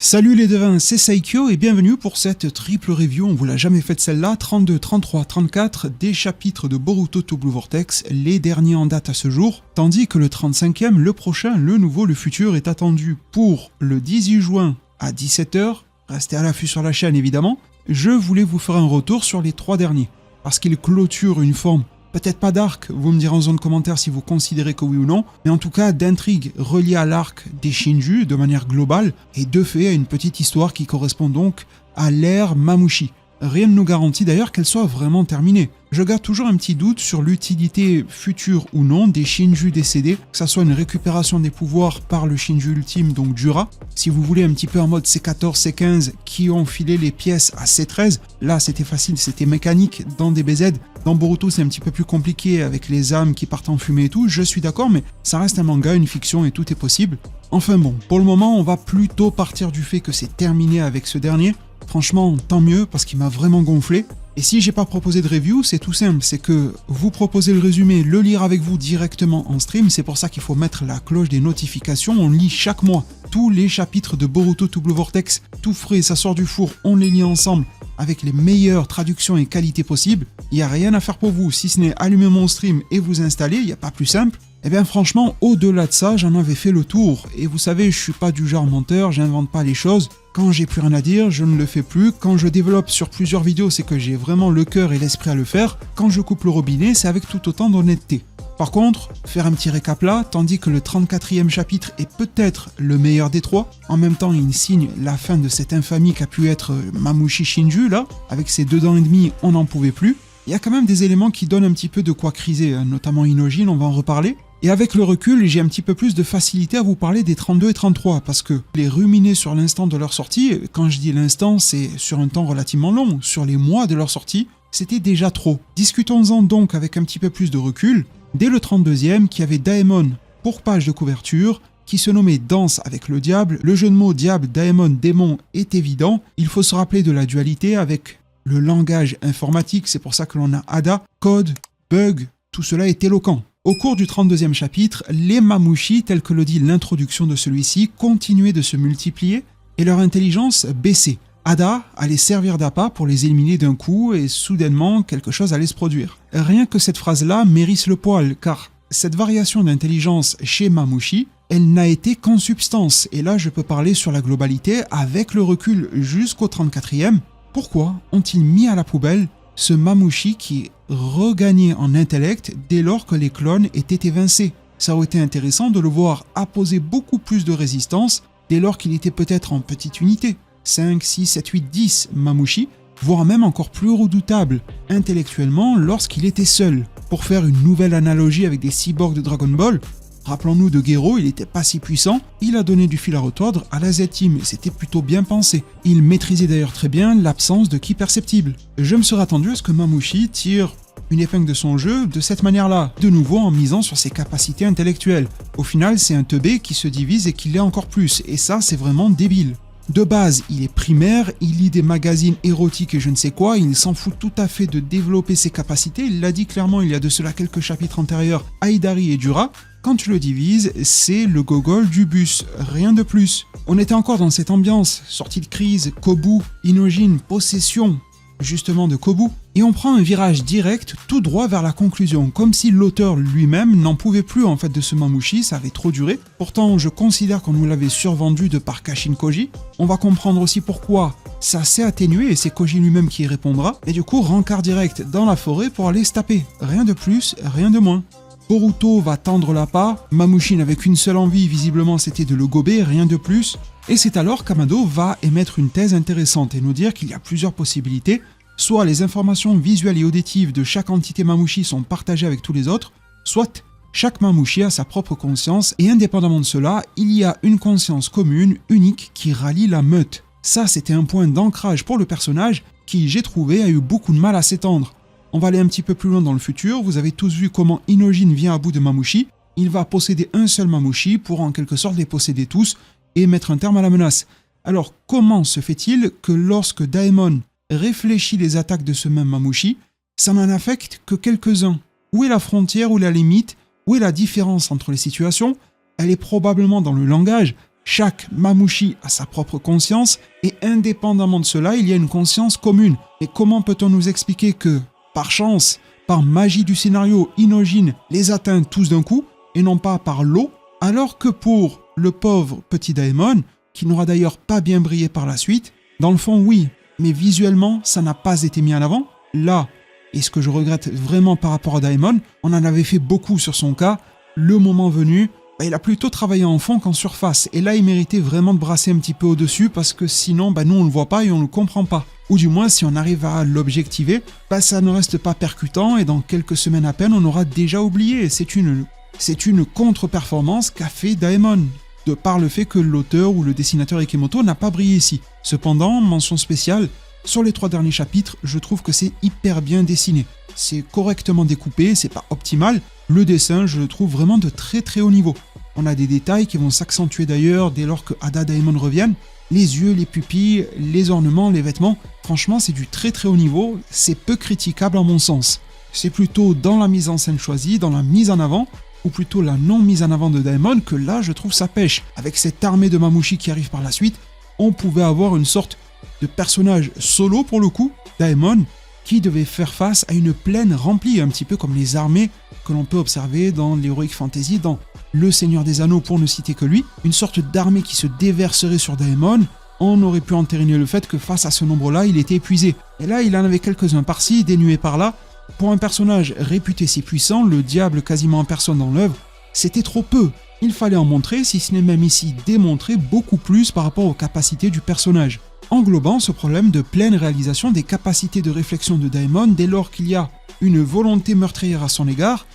Salut les devins, c'est Saikyo et bienvenue pour cette triple review, on vous l'a jamais faite celle-là, 32, 33, 34, des chapitres de Boruto to Blue Vortex, les derniers en date à ce jour, tandis que le 35e, le prochain, le nouveau, le futur est attendu pour le 18 juin à 17h, restez à l'affût sur la chaîne évidemment, je voulais vous faire un retour sur les trois derniers, parce qu'ils clôturent une forme peut-être pas d'arc, vous me direz en zone commentaire si vous considérez que oui ou non, mais en tout cas d'intrigue reliée à l'arc des Shinju de manière globale, et de fait à une petite histoire qui correspond donc à l'ère Mamushi. Rien ne nous garantit d'ailleurs qu'elle soit vraiment terminée. Je garde toujours un petit doute sur l'utilité future ou non des Shinju décédés, que ça soit une récupération des pouvoirs par le Shinju ultime, donc Dura, si vous voulez un petit peu en mode C14, C15, qui ont filé les pièces à C13, là c'était facile, c'était mécanique dans DBZ, dans Boruto c'est un petit peu plus compliqué avec les âmes qui partent en fumée et tout, je suis d'accord, mais ça reste un manga, une fiction et tout est possible. Enfin bon, pour le moment on va plutôt partir du fait que c'est terminé avec ce dernier. Franchement, tant mieux, parce qu'il m'a vraiment gonflé. Et si j'ai pas proposé de review, c'est tout simple, c'est que vous proposez le résumé, le lire avec vous directement en stream, c'est pour ça qu'il faut mettre la cloche des notifications, on lit chaque mois tous les chapitres de Boruto to Blue Vortex, tout frais, ça sort du four, on les lit ensemble, avec les meilleures traductions et qualités possibles. Il n'y a rien à faire pour vous, si ce n'est allumer mon stream et vous installer, il n'y a pas plus simple. Eh bien franchement, au-delà de ça, j'en avais fait le tour. Et vous savez, je suis pas du genre menteur, j'invente pas les choses. Quand j'ai plus rien à dire, je ne le fais plus. Quand je développe sur plusieurs vidéos, c'est que j'ai vraiment le cœur et l'esprit à le faire. Quand je coupe le robinet, c'est avec tout autant d'honnêteté. Par contre, faire un petit récap là, tandis que le 34e chapitre est peut-être le meilleur des trois, en même temps il signe la fin de cette infamie qu'a pu être Mamushi Shinju là, avec ses 2 dents et demi, on n'en pouvait plus. Il y a quand même des éléments qui donnent un petit peu de quoi criser, notamment Inojin, on va en reparler. Et avec le recul, j'ai un petit peu plus de facilité à vous parler des 32 et 33, parce que les ruminer sur l'instant de leur sortie, quand je dis l'instant, c'est sur un temps relativement long, sur les mois de leur sortie, c'était déjà trop. Discutons-en donc avec un petit peu plus de recul. Dès le 32e, qui avait Daemon pour page de couverture, qui se nommait Danse avec le diable, le jeu de mots diable, Daemon, démon est évident, il faut se rappeler de la dualité avec le langage informatique, c'est pour ça que l'on a Ada, code, bug, tout cela est éloquent. Au cours du 32e chapitre, les Mamushi, tels que le dit l'introduction de celui-ci, continuaient de se multiplier et leur intelligence baissait. Ada allait servir d'appât pour les éliminer d'un coup et soudainement quelque chose allait se produire. Rien que cette phrase-là mérisse le poil, car cette variation d'intelligence chez Mamushi, elle n'a été qu'en substance. Et là je peux parler sur la globalité avec le recul jusqu'au 34e. Pourquoi ont-ils mis à la poubelle ce Mamushi qui regagnait en intellect dès lors que les clones étaient évincés? Ça aurait été intéressant de le voir apposer beaucoup plus de résistance dès lors qu'il était peut-être en petite unité. 5, 6, 7, 8, 10 Mamushi, voire même encore plus redoutable intellectuellement lorsqu'il était seul. Pour faire une nouvelle analogie avec des cyborgs de Dragon Ball, rappelons-nous de Gero, il n'était pas si puissant, il a donné du fil à retordre à la Z-Team, et c'était plutôt bien pensé. Il maîtrisait d'ailleurs très bien l'absence de ki perceptible. Je me serais attendu à ce que Mamushi tire une épingle de son jeu de cette manière-là, de nouveau en misant sur ses capacités intellectuelles. Au final, c'est un teubé qui se divise et qui l'est encore plus, et ça c'est vraiment débile. De base, il est primaire, il lit des magazines érotiques et je ne sais quoi, il s'en fout tout à fait de développer ses capacités, il l'a dit clairement il y a de cela quelques chapitres antérieurs à Hidari et Dura. Quand tu le divises, c'est le gogol du bus, rien de plus. On était encore dans cette ambiance, sortie de crise, Kobu, Inojin, possession, justement de Kobu, et on prend un virage direct tout droit vers la conclusion, comme si l'auteur lui-même n'en pouvait plus en fait de ce Mamushi, ça avait trop duré. Pourtant, je considère qu'on nous l'avait survendu de par Kashin Koji. On va comprendre aussi pourquoi ça s'est atténué et c'est Koji lui-même qui y répondra. Et du coup, rencard direct dans la forêt pour aller se taper. Rien de plus, rien de moins. Boruto va tendre l'appât, Mamushi n'avait qu'une seule envie, visiblement c'était de le gober, rien de plus. Et c'est alors qu'Amado va émettre une thèse intéressante et nous dire qu'il y a plusieurs possibilités. Soit les informations visuelles et auditives de chaque entité Mamushi sont partagées avec tous les autres, soit chaque Mamushi a sa propre conscience et indépendamment de cela, il y a une conscience commune, unique, qui rallie la meute. Ça, c'était un point d'ancrage pour le personnage qui, j'ai trouvé, a eu beaucoup de mal à s'étendre. On va aller un petit peu plus loin dans le futur, vous avez tous vu comment Inojin vient à bout de Mamushi, il va posséder un seul Mamushi pour en quelque sorte les posséder tous et mettre un terme à la menace. Alors comment se fait-il que lorsque Daemon réfléchit les attaques de ce même Mamushi, ça n'en affecte que quelques-uns? Où est la frontière, où est la limite, où est la différence entre les situations? Elle est probablement dans le langage, Chaque Mamouchi a sa propre conscience et indépendamment de cela, il y a une conscience commune. Et comment peut-on nous expliquer que, par chance, par magie du scénario, Inojin les atteint tous d'un coup et non pas par lot, alors que pour le pauvre petit Daemon, qui n'aura d'ailleurs pas bien brillé par la suite, dans le fond oui, mais visuellement ça n'a pas été mis en avant. Là, et ce que je regrette vraiment par rapport à Daemon, on en avait fait beaucoup sur son cas, le moment venu, il a plutôt travaillé en fond qu'en surface, et là il méritait vraiment de brasser un petit peu au-dessus, parce que sinon nous on le voit pas et on le comprend pas. Ou du moins si on arrive à l'objectiver, ça ne reste pas percutant et dans quelques semaines à peine on aura déjà oublié. C'est une contre-performance qu'a fait Daemon, de par le fait que l'auteur ou le dessinateur Ikemoto n'a pas brillé ici. Cependant, mention spéciale, sur les 3 derniers chapitres, je trouve que c'est hyper bien dessiné. C'est correctement découpé, c'est pas optimal. Le dessin, je le trouve vraiment de très très haut niveau. On a des détails qui vont s'accentuer d'ailleurs dès lors que Ada Daemon reviennent. Les yeux, les pupilles, les ornements, les vêtements, franchement c'est du très très haut niveau, c'est peu critiquable en mon sens. C'est plutôt dans la mise en scène choisie, dans la mise en avant, ou plutôt la non mise en avant de Daemon, que là je trouve ça pêche. Avec cette armée de Mamouchi qui arrive par la suite, on pouvait avoir une sorte de personnage solo pour le coup, Daemon, qui devait faire face à une plaine remplie, un petit peu comme les armées que l'on peut observer dans l'Heroic Fantasy, dans Le Seigneur des Anneaux pour ne citer que lui, une sorte d'armée qui se déverserait sur Daemon. On aurait pu entériner le fait que face à ce nombre-là, il était épuisé. Et là, il en avait quelques-uns par-ci, dénués par-là. Pour un personnage réputé si puissant, le diable quasiment en personne dans l'œuvre, c'était trop peu. Il fallait en montrer, si ce n'est même ici démontrer beaucoup plus par rapport aux capacités du personnage. Englobant ce problème de pleine réalisation des capacités de réflexion de Daemon dès lors qu'il y a une volonté meurtrière à son égard,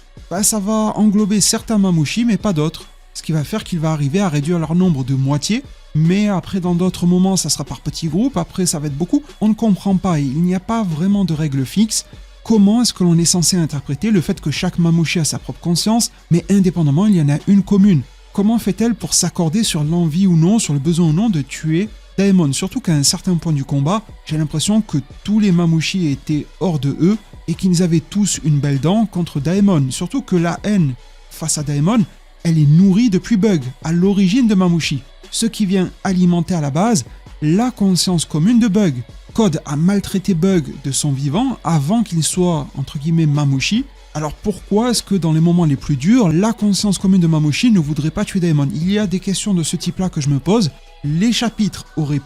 ça va englober certains Mamouchi mais pas d'autres, ce qui va faire qu'il va arriver à réduire leur nombre de moitié, mais après dans d'autres moments ça sera par petits groupes, après ça va être beaucoup, on ne comprend pas, il n'y a pas vraiment de règle fixe. Comment est-ce que l'on est censé interpréter le fait que chaque Mamouchi a sa propre conscience, mais indépendamment il y en a une commune? Comment fait-elle pour s'accorder sur l'envie ou non, sur le besoin ou non de tuer Daemon? Surtout qu'à un certain point du combat, j'ai l'impression que tous les Mamouchi étaient hors de eux et qu'ils avaient tous une belle dent contre Daemon. Surtout que la haine face à Daemon, elle est nourrie depuis Bug, à l'origine de Mamouchi. Ce qui vient alimenter à la base la conscience commune de Bug. Code a maltraité Bug de son vivant avant qu'il soit, entre guillemets, Mamouchi. Alors pourquoi est-ce que dans les moments les plus durs, la conscience commune de Mamouchi ne voudrait pas tuer Daemon? Il y a des questions de ce type-là que je me pose. Les chapitres auraient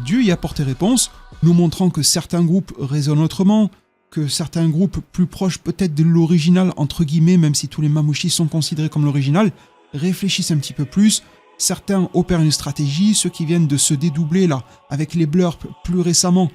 dû y apporter réponse, nous montrant que certains groupes raisonnent autrement, que certains groupes plus proches peut-être de l'original, entre guillemets, même si tous les Mamouchi sont considérés comme l'original, réfléchissent un petit peu plus. Certains opèrent une stratégie, ceux qui viennent de se dédoubler là, avec les blurps plus récemment,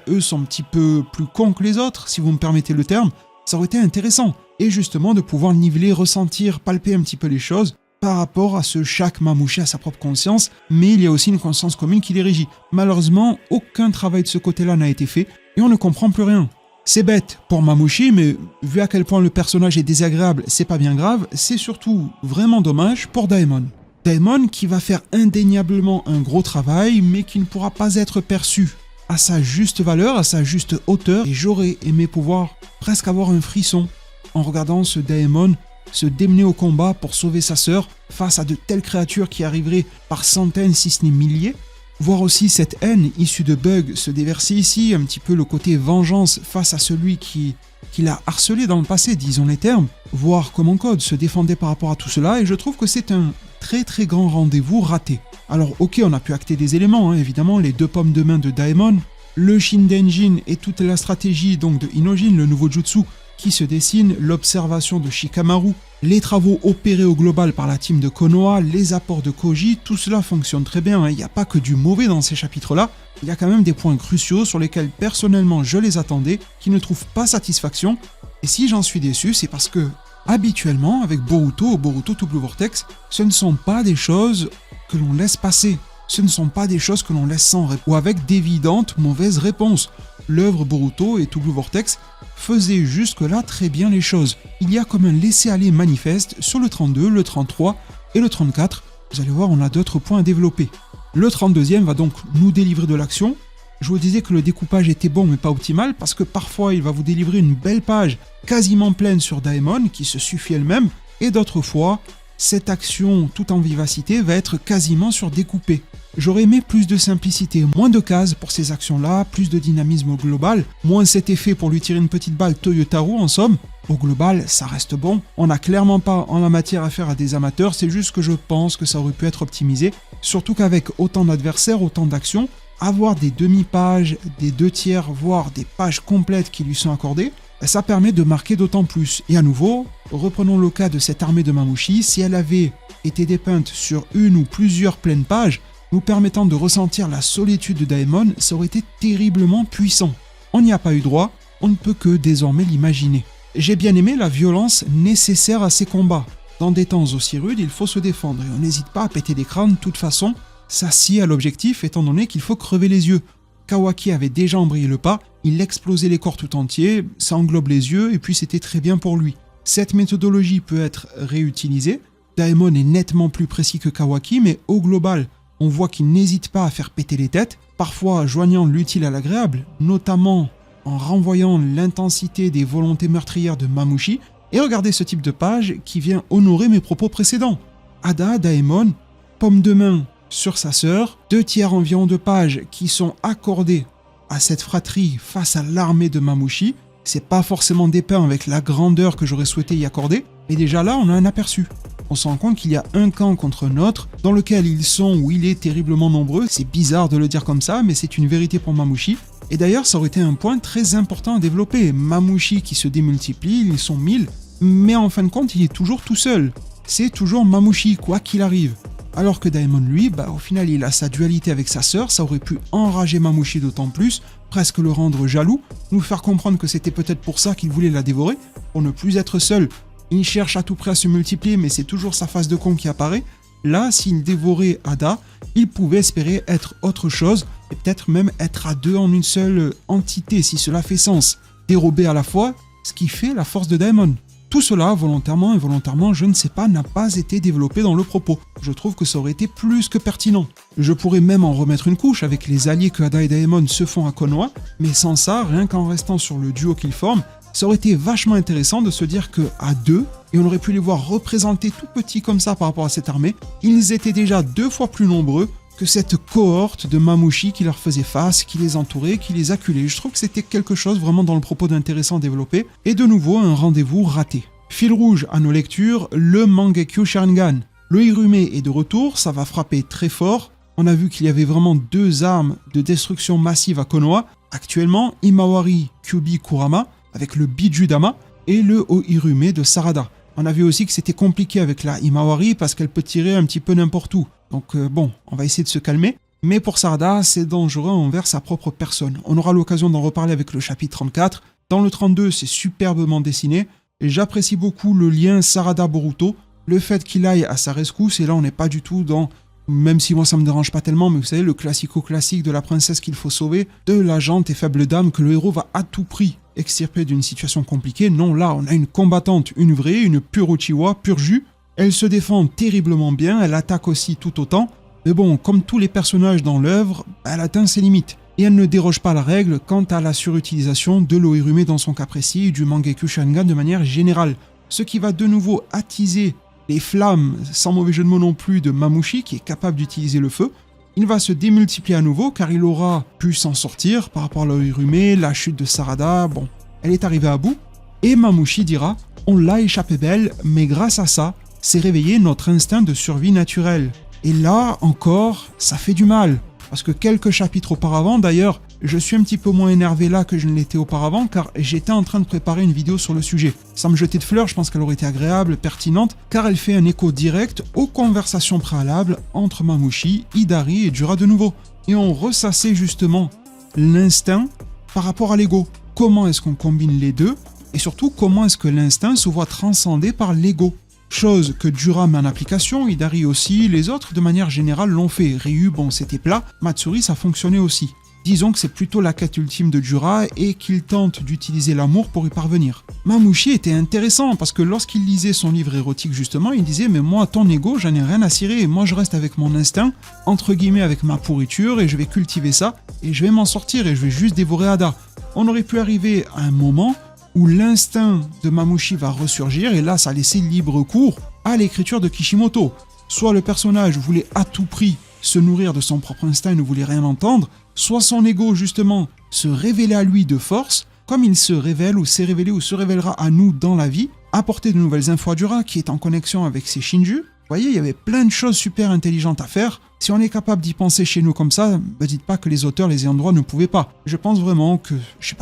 eux sont un petit peu plus cons que les autres, si vous me permettez le terme. Ça aurait été intéressant, et justement de pouvoir niveler, ressentir, palper un petit peu les choses par rapport à ce chaque Mamouchi a sa propre conscience, mais il y a aussi une conscience commune qui les régit. Malheureusement, aucun travail de ce côté-là n'a été fait, et on ne comprend plus rien. C'est bête pour Mamouchi, mais vu à quel point le personnage est désagréable, c'est pas bien grave, c'est surtout vraiment dommage pour Daemon. Daemon qui va faire indéniablement un gros travail, mais qui ne pourra pas être perçu à sa juste valeur, à sa juste hauteur, et j'aurais aimé pouvoir presque avoir un frisson en regardant ce Daemon se démener au combat pour sauver sa sœur face à de telles créatures qui arriveraient par centaines si ce n'est milliers. Voir aussi cette haine issue de Bug se déverser ici, un petit peu le côté vengeance face à celui qui l'a harcelé dans le passé, disons les termes. Voir comment Code se défendait par rapport à tout cela, et je trouve que c'est un très très grand rendez-vous raté. Alors ok, on a pu acter des éléments, évidemment, les 2 pommes de main de Daemon, le Shindenjin et toute la stratégie donc de Inojin, le nouveau jutsu qui se dessine, l'observation de Shikamaru, les travaux opérés au global par la team de Konoha, les apports de Koji, tout cela fonctionne très bien, il n'y a pas que du mauvais dans ces chapitres-là, il y a quand même des points cruciaux sur lesquels personnellement je les attendais, qui ne trouvent pas satisfaction, et si j'en suis déçu, c'est parce que habituellement, avec Boruto To Blue Vortex, ce ne sont pas des choses que l'on laisse passer, ce ne sont pas des choses que l'on laisse sans réponse, ou avec d'évidentes mauvaises réponses. L'œuvre Boruto et To Blue Vortex faisait jusque-là très bien les choses. Il y a comme un laisser-aller manifeste sur le 32, le 33 et le 34. Vous allez voir, on a d'autres points à développer. Le 32e va donc nous délivrer de l'action. Je vous disais que le découpage était bon mais pas optimal parce que parfois il va vous délivrer une belle page quasiment pleine sur Daemon qui se suffit elle-même et d'autres fois cette action tout en vivacité va être quasiment surdécoupée. J'aurais aimé plus de simplicité, moins de cases pour ces actions-là, plus de dynamisme au global, moins cet effet pour lui tirer une petite balle Toyotaru en somme. Au global, ça reste bon. On n'a clairement pas en la matière affaire à des amateurs, c'est juste que je pense que ça aurait pu être optimisé. Surtout qu'avec autant d'adversaires, autant d'actions, avoir des demi-pages, des 2/3, voire des pages complètes qui lui sont accordées, ça permet de marquer d'autant plus. Et à nouveau, reprenons le cas de cette armée de Mamouchi, si elle avait été dépeinte sur une ou plusieurs pleines pages, nous permettant de ressentir la solitude de Daemon, ça aurait été terriblement puissant. On n'y a pas eu droit, on ne peut que désormais l'imaginer. J'ai bien aimé la violence nécessaire à ces combats. Dans des temps aussi rudes, il faut se défendre et on n'hésite pas à péter des crânes, de toute façon, ça scie à l'objectif étant donné qu'il faut crever les yeux. Kawaki avait déjà embrayé le pas, il explosait les corps tout entier, ça englobe les yeux et puis c'était très bien pour lui. Cette méthodologie peut être réutilisée, Daemon est nettement plus précis que Kawaki, mais au global, on voit qu'il n'hésite pas à faire péter les têtes, parfois joignant l'utile à l'agréable, notamment en renvoyant l'intensité des volontés meurtrières de Mamouchi, et regardez ce type de page qui vient honorer mes propos précédents. Ada, Daemon, paume de main sur sa sœur, 2/3 environ de pages qui sont accordées à cette fratrie face à l'armée de Mamouchi. C'est pas forcément dépeint avec la grandeur que j'aurais souhaité y accorder, mais déjà là on a un aperçu. On se rend compte qu'il y a un camp contre un autre, dans lequel ils sont ou il est terriblement nombreux. C'est bizarre de le dire comme ça, mais c'est une vérité pour Mamouchi. Et d'ailleurs, ça aurait été un point très important à développer. Mamouchi qui se démultiplie, ils sont 1000, mais en fin de compte, il est toujours tout seul. C'est toujours Mamouchi, quoi qu'il arrive. Alors que Daemon, lui, au final, il a sa dualité avec sa sœur, ça aurait pu enrager Mamouchi d'autant plus, presque le rendre jaloux, nous faire comprendre que c'était peut-être pour ça qu'il voulait la dévorer, pour ne plus être seul. Il cherche à tout prix à se multiplier, mais c'est toujours sa face de con qui apparaît. Là, s'il dévorait Ada, il pouvait espérer être autre chose, et peut-être même être à deux en une seule entité, si cela fait sens. Dérober à la fois, ce qui fait la force de Daemon. Tout cela, volontairement, involontairement, je ne sais pas, n'a pas été développé dans le propos. Je trouve que ça aurait été plus que pertinent. Je pourrais même en remettre une couche avec les alliés que Ada et Daemon se font à Konoha, mais sans ça, rien qu'en restant sur le duo qu'ils forment, ça aurait été vachement intéressant de se dire qu'à deux, et on aurait pu les voir représentés tout petits comme ça par rapport à cette armée, ils étaient déjà 2 fois plus nombreux que cette cohorte de Mamouchi qui leur faisait face, qui les entourait, qui les acculait. Je trouve que c'était quelque chose vraiment dans le propos d'intéressant développé, et de nouveau un rendez-vous raté. Fil rouge à nos lectures, le Mangekyo Sharingan. Le Hirume est de retour, ça va frapper très fort. On a vu qu'il y avait vraiment 2 armes de destruction massive à Konoha. Actuellement, Himawari Kyubi Kurama, avec le Bijudama, et le Ohirume de Sarada. On a vu aussi que c'était compliqué avec la Himawari parce qu'elle peut tirer un petit peu n'importe où. Donc bon, on va essayer de se calmer. Mais pour Sarada, c'est dangereux envers sa propre personne. On aura l'occasion d'en reparler avec le chapitre 34. Dans le 32, c'est superbement dessiné. Et j'apprécie beaucoup le lien Sarada-Boruto. Le fait qu'il aille à sa rescousse, et là on n'est pas du tout dans... Même si moi ça me dérange pas tellement, mais vous savez, le classico-classique de la princesse qu'il faut sauver, de la gente et faible dame que le héros va à tout prix extirper d'une situation compliquée. Non, là on a une combattante, une vraie, une pure Uchiwa, pur jus. Elle se défend terriblement bien, elle attaque aussi tout autant. Mais bon, comme tous les personnages dans l'œuvre, elle atteint ses limites. Et elle ne déroge pas à la règle quant à la surutilisation de l'Ohirume dans son cas précis et du Mangekyo Sharingan de manière générale. Ce qui va de nouveau attiser les flammes, sans mauvais jeu de mots non plus, de Mamouchi qui est capable d'utiliser le feu. Il va se démultiplier à nouveau car il aura pu s'en sortir par rapport à l'Ohirume, la chute de Sarada, bon, elle est arrivée à bout. Et Mamouchi dira « On l'a échappé belle, mais grâce à ça, c'est réveillé notre instinct de survie naturelle. » Et là, encore, ça fait du mal. Parce que quelques chapitres auparavant, d'ailleurs, je suis un petit peu moins énervé là que je ne l'étais auparavant, car j'étais en train de préparer une vidéo sur le sujet. Sans me jeter de fleurs, je pense qu'elle aurait été agréable, pertinente, car elle fait un écho direct aux conversations préalables entre Mamouchi, Hidari et Jura de nouveau. Et on ressassait justement l'instinct par rapport à l'ego. Comment est-ce qu'on combine les deux? Et surtout, comment est-ce que l'instinct se voit transcendé par l'ego? Chose que Jura met en application, Hidari aussi, les autres de manière générale l'ont fait. Ryu, bon c'était plat, Matsuri ça fonctionnait aussi. Disons que c'est plutôt la quête ultime de Jura et qu'il tente d'utiliser l'amour pour y parvenir. Mamouchi était intéressant parce que lorsqu'il lisait son livre érotique justement, il disait « Mais moi, ton ego, j'en ai rien à cirer, moi je reste avec mon instinct, entre guillemets avec ma pourriture et je vais cultiver ça et je vais m'en sortir et je vais juste dévorer Ada. » On aurait pu arriver à un moment où l'instinct de Mamouchi va ressurgir, et là ça laissait libre cours à l'écriture de Kishimoto. Soit le personnage voulait à tout prix se nourrir de son propre instinct et ne voulait rien entendre, soit son ego justement se révélait à lui de force, comme il se révèle ou s'est révélé ou se révélera à nous dans la vie, apporter de nouvelles infos à Dura qui est en connexion avec ses Shinju. Vous voyez, il y avait plein de choses super intelligentes à faire. Si on est capable d'y penser chez nous comme ça, ne dites pas que les auteurs, les ayants droit ne pouvaient pas. Je pense vraiment que,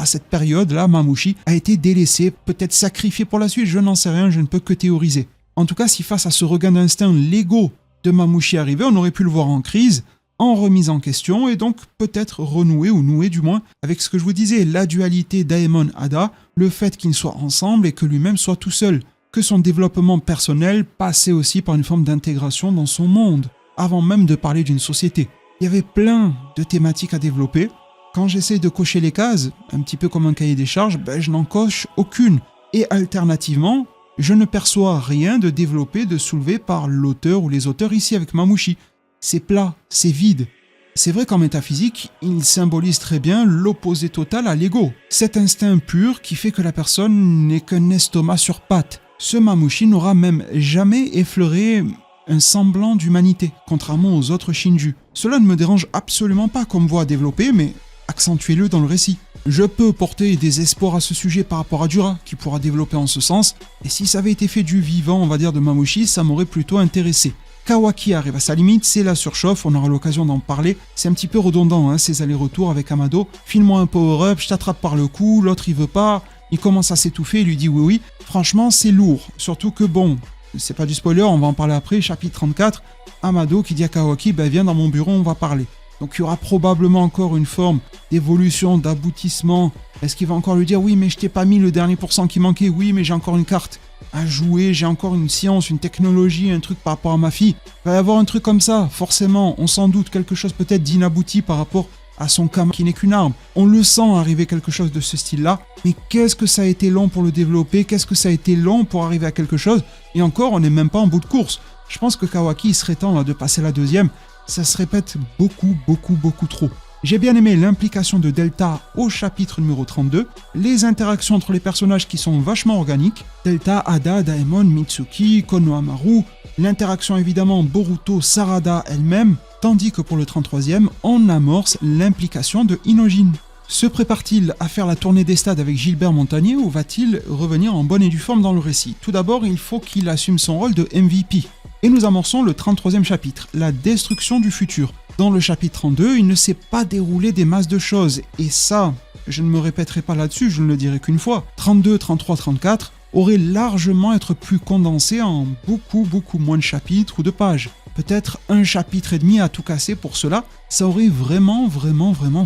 cette période-là, Mamouchi a été délaissé, peut-être sacrifié pour la suite, je n'en sais rien, je ne peux que théoriser. En tout cas, si face à ce regain d'instinct, l'ego de Mamouchi arrivait, on aurait pu le voir en crise, en remise en question, et donc peut-être renouer ou nouer du moins avec ce que je vous disais, la dualité Daemon-Ada, le fait qu'ils soient ensemble et que lui-même soit tout seul, que son développement personnel passait aussi par une forme d'intégration dans son monde, avant même de parler d'une société. Il y avait plein de thématiques à développer. Quand j'essaie de cocher les cases, un petit peu comme un cahier des charges, je n'en coche aucune. Et alternativement, je ne perçois rien de développé, de soulevé par l'auteur ou les auteurs ici avec Mamouchi. C'est plat, c'est vide. C'est vrai qu'en métaphysique, il symbolise très bien l'opposé total à l'ego. Cet instinct pur qui fait que la personne n'est qu'un estomac sur pattes. Ce Mamouchi n'aura même jamais effleuré un semblant d'humanité, contrairement aux autres Shinju. Cela ne me dérange absolument pas comme voie à développer, mais accentuez-le dans le récit. Je peux porter des espoirs à ce sujet par rapport à Dura, qui pourra développer en ce sens, et si ça avait été fait du vivant, on va dire, de Mamouchi, ça m'aurait plutôt intéressé. Kawaki arrive à sa limite, c'est la surchauffe, on aura l'occasion d'en parler. C'est un petit peu redondant, ces allers-retours avec Amado. File-moi un power-up, je t'attrape par le cou, l'autre il veut pas, il commence à s'étouffer, il lui dit oui. Franchement, c'est lourd, surtout que bon, c'est pas du spoiler, on va en parler après, chapitre 34, Amado qui dit à Kawaki, viens dans mon bureau, on va parler. Donc il y aura probablement encore une forme d'évolution, d'aboutissement. Est-ce qu'il va encore lui dire, oui mais je t'ai pas mis le dernier pourcent qui manquait, oui mais j'ai encore une carte à jouer, j'ai encore une science, une technologie, un truc par rapport à ma fille. Il va y avoir un truc comme ça, forcément, on s'en doute, quelque chose peut-être d'inabouti par rapport à son Kama qui n'est qu'une arme. On le sent arriver quelque chose de ce style-là, mais qu'est-ce que ça a été long pour le développer, qu'est-ce que ça a été long pour arriver à quelque chose, et encore, on n'est même pas en bout de course. Je pense que Kawaki, il serait temps de passer la deuxième, ça se répète beaucoup trop. J'ai bien aimé l'implication de Delta au chapitre numéro 32, les interactions entre les personnages qui sont vachement organiques, Delta, Ada, Daemon, Mitsuki, Konohamaru, l'interaction évidemment Boruto-Sarada elle-même, tandis que pour le 33e, on amorce l'implication de Inojin. Se prépare-t-il à faire la tournée des stades avec Gilbert Montagnier ou va-t-il revenir en bonne et due forme dans le récit? Tout d'abord, il faut qu'il assume son rôle de MVP. Et nous amorçons le 33e chapitre, la destruction du futur. Dans le chapitre 32, il ne s'est pas déroulé des masses de choses. Et ça, je ne me répéterai pas là-dessus, je ne le dirai qu'une fois. 32, 33, 34 auraient largement être plus condensés en beaucoup moins de chapitres ou de pages. Peut-être un chapitre et demi à tout casser pour cela, ça aurait vraiment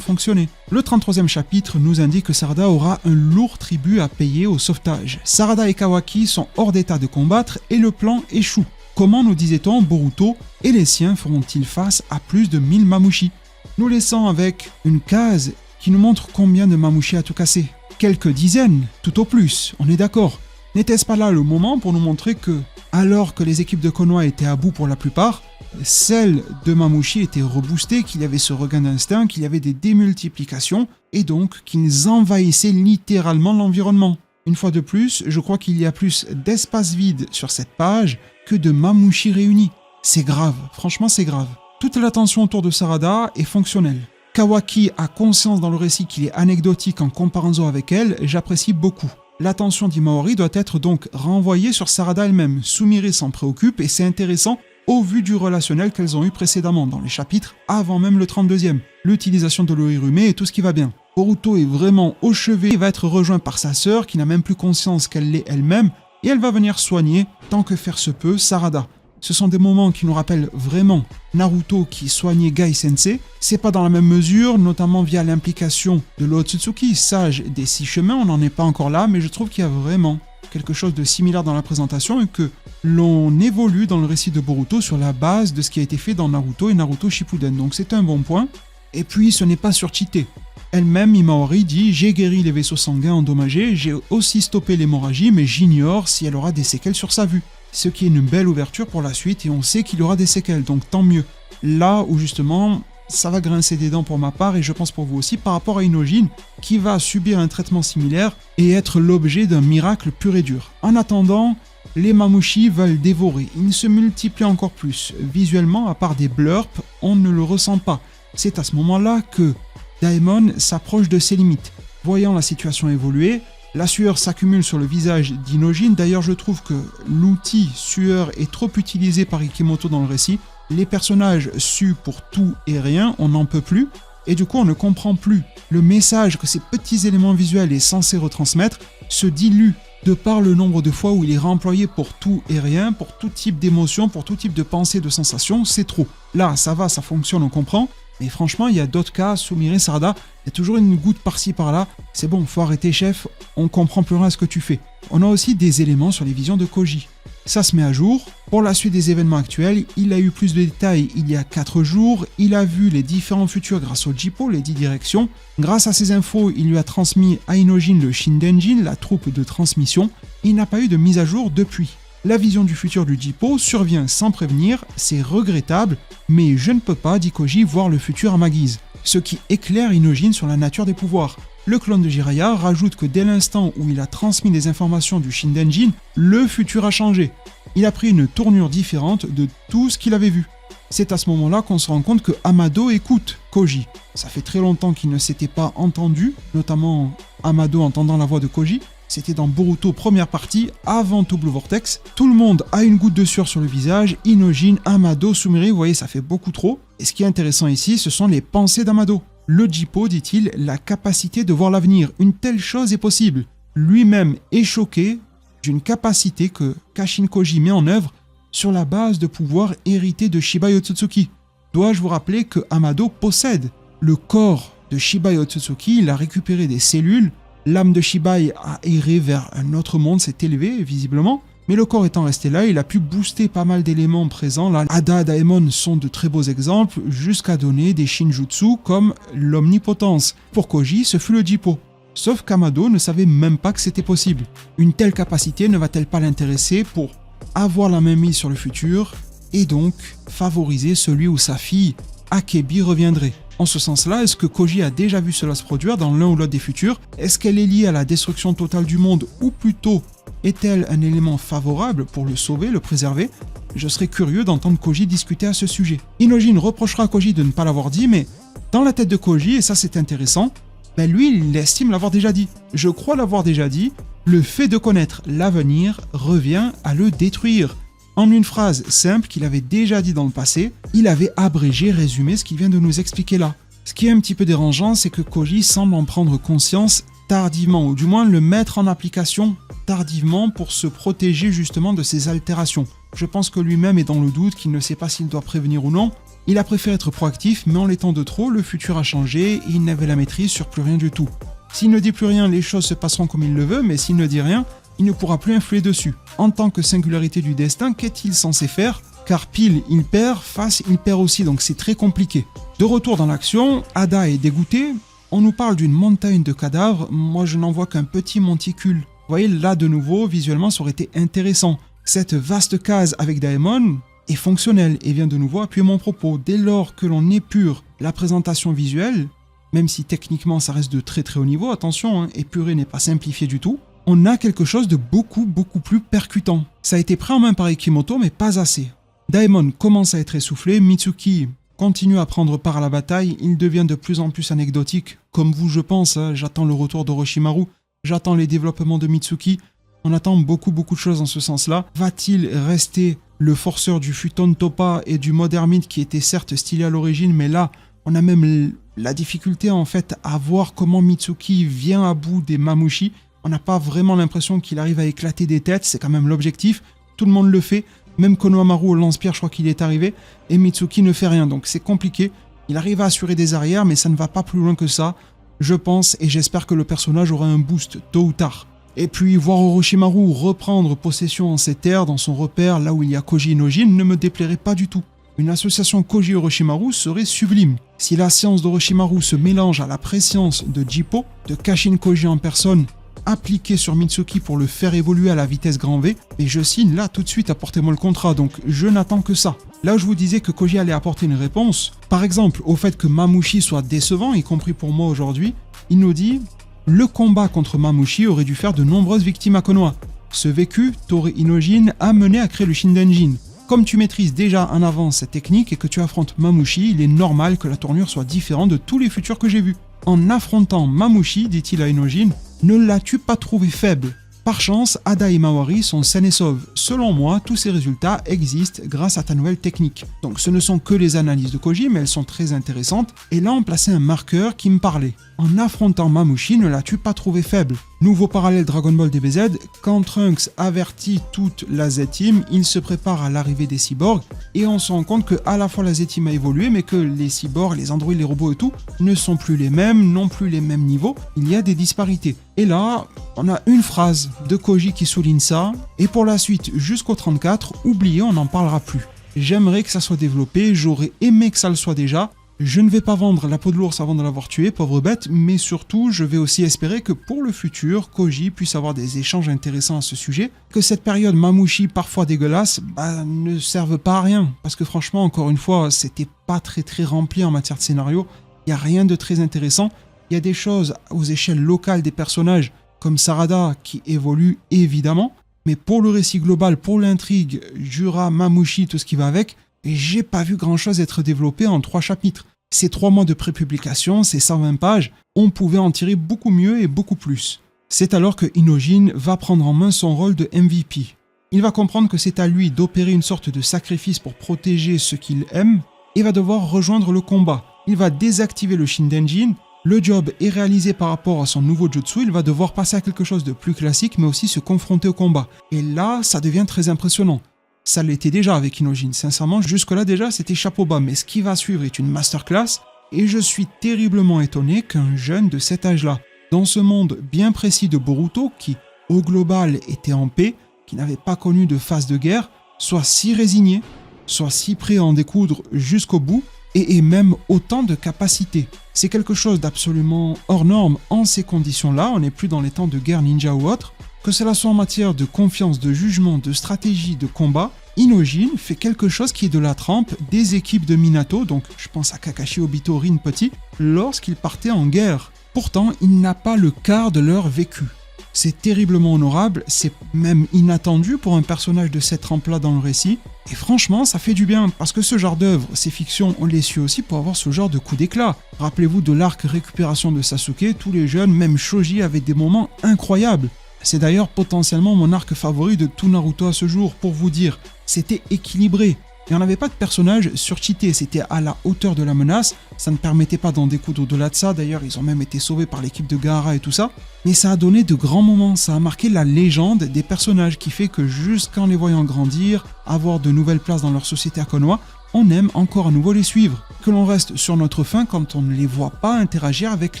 fonctionné. Le 33e chapitre nous indique que Sarada aura un lourd tribut à payer au sauvetage. Sarada et Kawaki sont hors d'état de combattre et le plan échoue. Comment, nous disait-on, Boruto et les siens feront-ils face à plus de 1000 Mamouchi? Nous laissons avec une case qui nous montre combien de Mamouchi a tout cassé. Quelques dizaines, tout au plus, on est d'accord. N'était-ce pas là le moment pour nous montrer que, alors que les équipes de Konoha étaient à bout pour la plupart, celles de Mamouchi étaient reboostées, qu'il y avait ce regain d'instinct, qu'il y avait des démultiplications, et donc qu'ils envahissaient littéralement l'environnement. Une fois de plus, je crois qu'il y a plus d'espace vide sur cette page que de Mamouchi réunis. C'est grave, franchement c'est grave. Toute l'attention autour de Sarada est fonctionnelle. Kawaki a conscience dans le récit qu'il est anecdotique en comparaison avec elle, j'apprécie beaucoup. L'attention d'Imaori doit être donc renvoyée sur Sarada elle-même. Sumire s'en préoccupe et c'est intéressant au vu du relationnel qu'elles ont eu précédemment dans les chapitres avant même le 32e. L'utilisation de l'Ohirume et tout ce qui va bien. Boruto est vraiment au chevet et va être rejoint par sa sœur qui n'a même plus conscience qu'elle l'est elle-même et elle va venir soigner, tant que faire se peut, Sarada. Ce sont des moments qui nous rappellent vraiment Naruto qui soignait Gai Sensei. C'est pas dans la même mesure, notamment via l'implication de l'Otsutsuki, sage des 6 chemins, on n'en est pas encore là, mais je trouve qu'il y a vraiment quelque chose de similaire dans la présentation et que l'on évolue dans le récit de Boruto sur la base de ce qui a été fait dans Naruto et Naruto Shippuden. Donc c'est un bon point. Et puis ce n'est pas surcheaté. Elle-même, Imaori dit « J'ai guéri les vaisseaux sanguins endommagés, j'ai aussi stoppé l'hémorragie, mais j'ignore si elle aura des séquelles sur sa vue. » Ce qui est une belle ouverture pour la suite et on sait qu'il y aura des séquelles, donc tant mieux. Là où justement, ça va grincer des dents pour ma part et je pense pour vous aussi par rapport à Inojin qui va subir un traitement similaire et être l'objet d'un miracle pur et dur. En attendant, Les Mamouchi veulent dévorer, ils se multiplient encore plus. Visuellement, à part des blurps, on ne le ressent pas. C'est à ce moment-là que Daemon s'approche de ses limites. Voyant la situation évoluer, la sueur s'accumule sur le visage d'Inojin. D'ailleurs, je trouve que l'outil sueur est trop utilisé par Ikimoto dans le récit. Les personnages suent pour tout et rien, on n'en peut plus. Et du coup, on ne comprend plus. Le message que ces petits éléments visuels est censé retransmettre se dilue de par le nombre de fois où il est réemployé pour tout et rien, pour tout type d'émotion, pour tout type de pensée, de sensation, c'est trop. Là, ça va, ça fonctionne, on comprend. Mais franchement, il y a d'autres cas, Sumire, Sarada, il y a toujours une goutte par-ci par-là. C'est bon, faut arrêter, chef, on comprend plus rien à ce que tu fais. On a aussi des éléments sur les visions de Koji. Ça se met à jour. Pour la suite des événements actuels, il a eu plus de détails il y a 4 jours. Il a vu les différents futurs grâce au Jippo, les 10 directions. Grâce à ces infos, il lui a transmis à Inojin le Shindenjin, la troupe de transmission. Il n'a pas eu de mise à jour depuis. La vision du futur du Jippo survient sans prévenir, c'est regrettable, mais je ne peux pas, dit Koji, voir le futur à ma guise. Ce qui éclaire Inojin sur la nature des pouvoirs. Le clone de Jiraiya rajoute que dès l'instant où il a transmis les informations du Shindenjin, le futur a changé. Il a pris une tournure différente de tout ce qu'il avait vu. C'est à ce moment-là qu'on se rend compte que Amado écoute Koji. Ça fait très longtemps qu'il ne s'était pas entendu, notamment Amado entendant la voix de Koji. C'était dans Boruto première partie, avant tout Blue Vortex. Tout le monde a une goutte de sueur sur le visage, Inojin, Amado, Sumire, vous voyez, ça fait beaucoup trop. Et ce qui est intéressant ici, ce sont les pensées d'Amado. Le Jippo, dit-il, la capacité de voir l'avenir. Une telle chose est possible. Lui-même est choqué d'une capacité que Kashin Koji met en œuvre sur la base de pouvoirs hérités de Shiba Otsutsuki. Dois-je vous rappeler que Amado possède le corps de Shiba Otsutsuki, il a récupéré des cellules. L'âme de Shibai a erré vers un autre monde, s'est élevée visiblement, mais le corps étant resté là, il a pu booster pas mal d'éléments présents. Là, Ada, Daemon sont de très beaux exemples, jusqu'à donner des shinjutsu comme l'omnipotence. Pour Koji, ce fut le Jippo. Sauf qu'Amado ne savait même pas que c'était possible. Une telle capacité ne va-t-elle pas l'intéresser pour avoir la main mise sur le futur et donc favoriser celui où sa fille Akebi reviendrait? En ce sens-là, est-ce que Koji a déjà vu cela se produire dans l'un ou l'autre des futurs? Est-ce qu'elle est liée à la destruction totale du monde ou plutôt est-elle un élément favorable pour le sauver, le préserver? Je serais curieux d'entendre Koji discuter à ce sujet. Inojin reprochera à Koji de ne pas l'avoir dit, mais dans la tête de Koji, et ça c'est intéressant, lui il estime l'avoir déjà dit. Je crois l'avoir déjà dit, le fait de connaître l'avenir revient à le détruire. En une phrase simple qu'il avait déjà dit dans le passé, il avait abrégé, résumé ce qu'il vient de nous expliquer là. Ce qui est un petit peu dérangeant, c'est que Koji semble en prendre conscience tardivement, ou du moins le mettre en application tardivement pour se protéger justement de ces altérations. Je pense que lui-même est dans le doute, qu'il ne sait pas s'il doit prévenir ou non. Il a préféré être proactif, mais en l'étant de trop, le futur a changé et il n'avait la maîtrise sur plus rien du tout. S'il ne dit plus rien, les choses se passeront comme il le veut, mais s'il ne dit rien, il ne pourra plus influer dessus. En tant que singularité du destin, qu'est-il censé faire? Car pile, il perd, face, il perd aussi, donc c'est très compliqué. De retour dans l'action, Ada est dégoûtée. On nous parle d'une montagne de cadavres, moi je n'en vois qu'un petit monticule. Vous voyez, là de nouveau, visuellement, ça aurait été intéressant. Cette vaste case avec Daemon est fonctionnelle et vient de nouveau appuyer mon propos. Dès lors que l'on épure la présentation visuelle, même si techniquement ça reste de très très haut niveau, attention, épurer n'est pas simplifié du tout, on a quelque chose de beaucoup plus percutant. Ça a été pris en main par Ikimoto, mais pas assez. Daemon commence à être essoufflé, Mitsuki continue à prendre part à la bataille, il devient de plus en plus anecdotique. Comme vous, je pense, j'attends le retour d'Orochimaru, j'attends les développements de Mitsuki, on attend beaucoup de choses en ce sens-là. Va-t-il rester le forceur du Futon Toppa et du mode ermite qui était certes stylé à l'origine, mais là, on a même la difficulté en fait à voir comment Mitsuki vient à bout des Mamouchi. On n'a pas vraiment l'impression qu'il arrive à éclater des têtes, c'est quand même l'objectif. Tout le monde le fait, même Konohamaru au lance-pierre, je crois qu'il est arrivé, et Mitsuki ne fait rien, donc c'est compliqué. Il arrive à assurer des arrières, mais ça ne va pas plus loin que ça. Je pense et j'espère que le personnage aura un boost, tôt ou tard. Et puis voir Orochimaru reprendre possession en ces terres, dans son repère, là où il y a Koji Inojin, ne me déplairait pas du tout. Une association Koji-Orochimaru serait sublime. Si la science d'Orochimaru se mélange à la préscience de Jippo, de Kashin Koji en personne, appliqué sur Mitsuki pour le faire évoluer à la vitesse grand V, et je signe là tout de suite, apportez-moi le contrat, donc je n'attends que ça. Là où je vous disais que Koji allait apporter une réponse, par exemple au fait que Mamouchi soit décevant, y compris pour moi aujourd'hui, il nous dit « Le combat contre Mamouchi aurait dû faire de nombreuses victimes à Konoha. Ce vécu, Torii Inojin, a mené à créer le Shindenjin. Comme tu maîtrises déjà en avance cette technique et que tu affrontes Mamushi, il est normal que la tournure soit différente de tous les futurs que j'ai vus. En affrontant Mamushi, dit-il à Inojin, ne l'as-tu pas trouvé faible ? Par chance, Ada et Mawari sont saines et sauves. Selon moi, tous ces résultats existent grâce à ta nouvelle technique. Donc ce ne sont que les analyses de Koji, mais elles sont très intéressantes. Et là, on plaçait un marqueur qui me parlait. En affrontant Mamushi, ne l'as-tu pas trouvé faible ? Nouveau parallèle Dragon Ball DBZ, quand Trunks avertit toute la Z-Team, il se prépare à l'arrivée des cyborgs, et on se rend compte que à la fois la Z-Team a évolué, mais que les cyborgs, les androïdes, les robots et tout, ne sont plus les mêmes, non plus les mêmes niveaux, il y a des disparités. Et là, on a une phrase de Koji qui souligne ça, et pour la suite, jusqu'au 34, oubliez, on n'en parlera plus. J'aimerais que ça soit développé, j'aurais aimé que ça le soit déjà. Je ne vais pas vendre la peau de l'ours avant de l'avoir tué, pauvre bête, mais surtout, je vais aussi espérer que pour le futur, Koji puisse avoir des échanges intéressants à ce sujet, que cette période Mamushi parfois dégueulasse, ne serve pas à rien, parce que franchement, encore une fois, c'était pas très rempli en matière de scénario, il n'y a rien de très intéressant, il y a des choses aux échelles locales des personnages, comme Sarada, qui évolue évidemment, mais pour le récit global, pour l'intrigue, Jura, Mamushi, tout ce qui va avec, j'ai pas vu grand chose être développé en 3 chapitres. Ces 3 mois de prépublication, ces 120 pages, on pouvait en tirer beaucoup mieux et beaucoup plus. C'est alors que Inojin va prendre en main son rôle de MVP. Il va comprendre que c'est à lui d'opérer une sorte de sacrifice pour protéger ce qu'il aime et va devoir rejoindre le combat. Il va désactiver le Shindenjin, le job est réalisé par rapport à son nouveau jutsu, il va devoir passer à quelque chose de plus classique mais aussi se confronter au combat. Et là, ça devient très impressionnant. Ça l'était déjà avec Inojin, sincèrement, jusque-là déjà c'était chapeau bas, mais ce qui va suivre est une masterclass, et je suis terriblement étonné qu'un jeune de cet âge-là, dans ce monde bien précis de Boruto, qui au global était en paix, qui n'avait pas connu de phase de guerre, soit si résigné, soit si prêt à en découdre jusqu'au bout, et ait même autant de capacités. C'est quelque chose d'absolument hors norme en ces conditions-là, on n'est plus dans les temps de guerre ninja ou autre. Que cela soit en matière de confiance, de jugement, de stratégie, de combat, Inojin fait quelque chose qui est de la trempe des équipes de Minato, donc je pense à Kakashi, Obito, Rin Petit, lorsqu'ils partaient en guerre. Pourtant, il n'a pas le quart de leur vécu. C'est terriblement honorable, c'est même inattendu pour un personnage de cette trempe-là dans le récit, et franchement, ça fait du bien, parce que ce genre d'œuvre, ces fictions, on les suit aussi pour avoir ce genre de coup d'éclat. Rappelez-vous de l'arc récupération de Sasuke, tous les jeunes, même Shoji, avaient des moments incroyables. C'est d'ailleurs potentiellement mon arc favori de tout Naruto à ce jour, pour vous dire. C'était équilibré. Il n'y en avait pas de personnage surcheaté, c'était à la hauteur de la menace, ça ne permettait pas d'en découdre au-delà de ça, d'ailleurs ils ont même été sauvés par l'équipe de Gaara et tout ça, mais ça a donné de grands moments, ça a marqué la légende des personnages qui fait que jusqu'en les voyant grandir, avoir de nouvelles places dans leur société à Konoha, on aime encore à nouveau les suivre. Que l'on reste sur notre faim quand on ne les voit pas interagir avec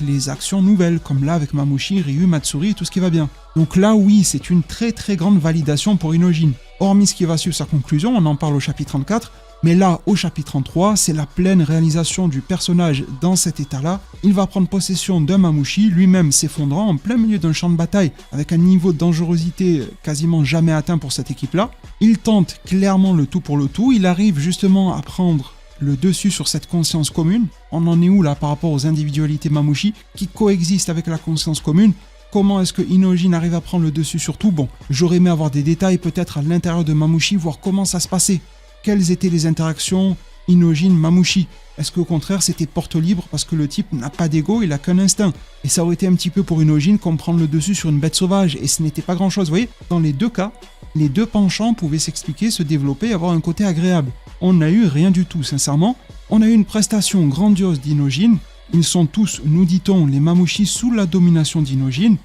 les actions nouvelles, comme là avec Mamushi, Ryu, Matsuri et tout ce qui va bien. Donc là oui, c'est une très grande validation pour Inojin. Hormis ce qui va suivre sa conclusion, on en parle au chapitre 34, mais là, au chapitre 33, c'est la pleine réalisation du personnage dans cet état-là. Il va prendre possession d'un Mamushi, lui-même s'effondrant en plein milieu d'un champ de bataille, avec un niveau de dangerosité quasiment jamais atteint pour cette équipe-là. Il tente clairement le tout pour le tout, il arrive justement à prendre le dessus sur cette conscience commune. On en est où là par rapport aux individualités Mamushi qui coexistent avec la conscience commune? Comment est-ce que Inojin arrive à prendre le dessus sur tout? Bon, j'aurais aimé avoir des détails peut-être à l'intérieur de Mamushi, voir comment ça se passait. Quelles étaient les interactions Inojin-Mamushi? Est-ce qu'au contraire c'était porte libre parce que le type n'a pas d'ego, il a qu'un instinct? Et ça aurait été un petit peu pour Inojin comme prendre le dessus sur une bête sauvage, et ce n'était pas grand-chose. Vous voyez, dans les deux cas, les deux penchants pouvaient s'expliquer, se développer et avoir un côté agréable. On n'a eu rien du tout, sincèrement. On a eu une prestation grandiose d'Inojin. Ils sont tous, nous dit-on, les Mamushi sous la domination d'Inojin.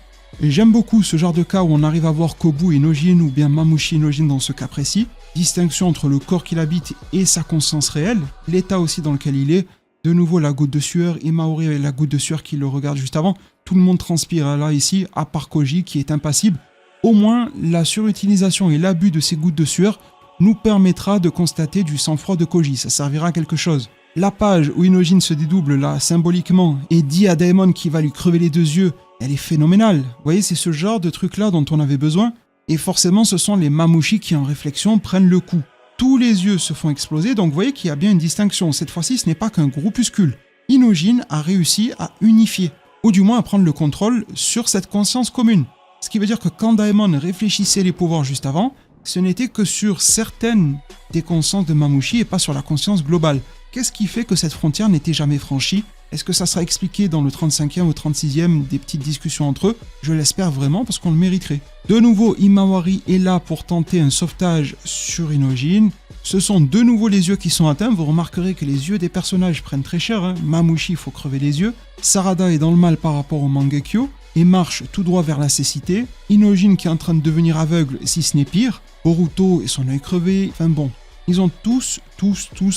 Et j'aime beaucoup ce genre de cas où on arrive à voir Kobu Inojin ou bien Mamushi Inojin dans ce cas précis. Distinction entre le corps qu'il habite et sa conscience réelle, l'état aussi dans lequel il est. De nouveau la goutte de sueur, Imaori avec la goutte de sueur qui le regarde juste avant. Tout le monde transpire là ici, à part Koji qui est impassible. Au moins, la surutilisation et l'abus de ces gouttes de sueur nous permettra de constater du sang-froid de Koji, ça servira à quelque chose. La page où Inojin se dédouble là symboliquement et dit à Daemon qu'il va lui crever les 2 yeux, elle est phénoménale. Vous voyez, c'est ce genre de truc là dont on avait besoin. Et forcément, ce sont les Mamushi qui en réflexion prennent le coup. Tous les yeux se font exploser, donc vous voyez qu'il y a bien une distinction. Cette fois-ci, ce n'est pas qu'un groupuscule. Inojin a réussi à unifier, ou du moins à prendre le contrôle sur cette conscience commune. Ce qui veut dire que quand Daemon réfléchissait les pouvoirs juste avant, ce n'était que sur certaines des consciences de Mamouchi et pas sur la conscience globale. Qu'est-ce qui fait que cette frontière n'était jamais franchie? Est-ce que ça sera expliqué dans le 35e ou 36e, des petites discussions entre eux? Je l'espère vraiment parce qu'on le mériterait. De nouveau, Himawari est là pour tenter un sauvetage sur Inojin. Ce sont de nouveau les yeux qui sont atteints. Vous remarquerez que les yeux des personnages prennent très cher. Mamouchi, il faut crever les yeux. Sarada est dans le mal par rapport au Mangekyo et marche tout droit vers la cécité. Inojin qui est en train de devenir aveugle, si ce n'est pire. Boruto et son œil crevé. Enfin bon, ils ont tous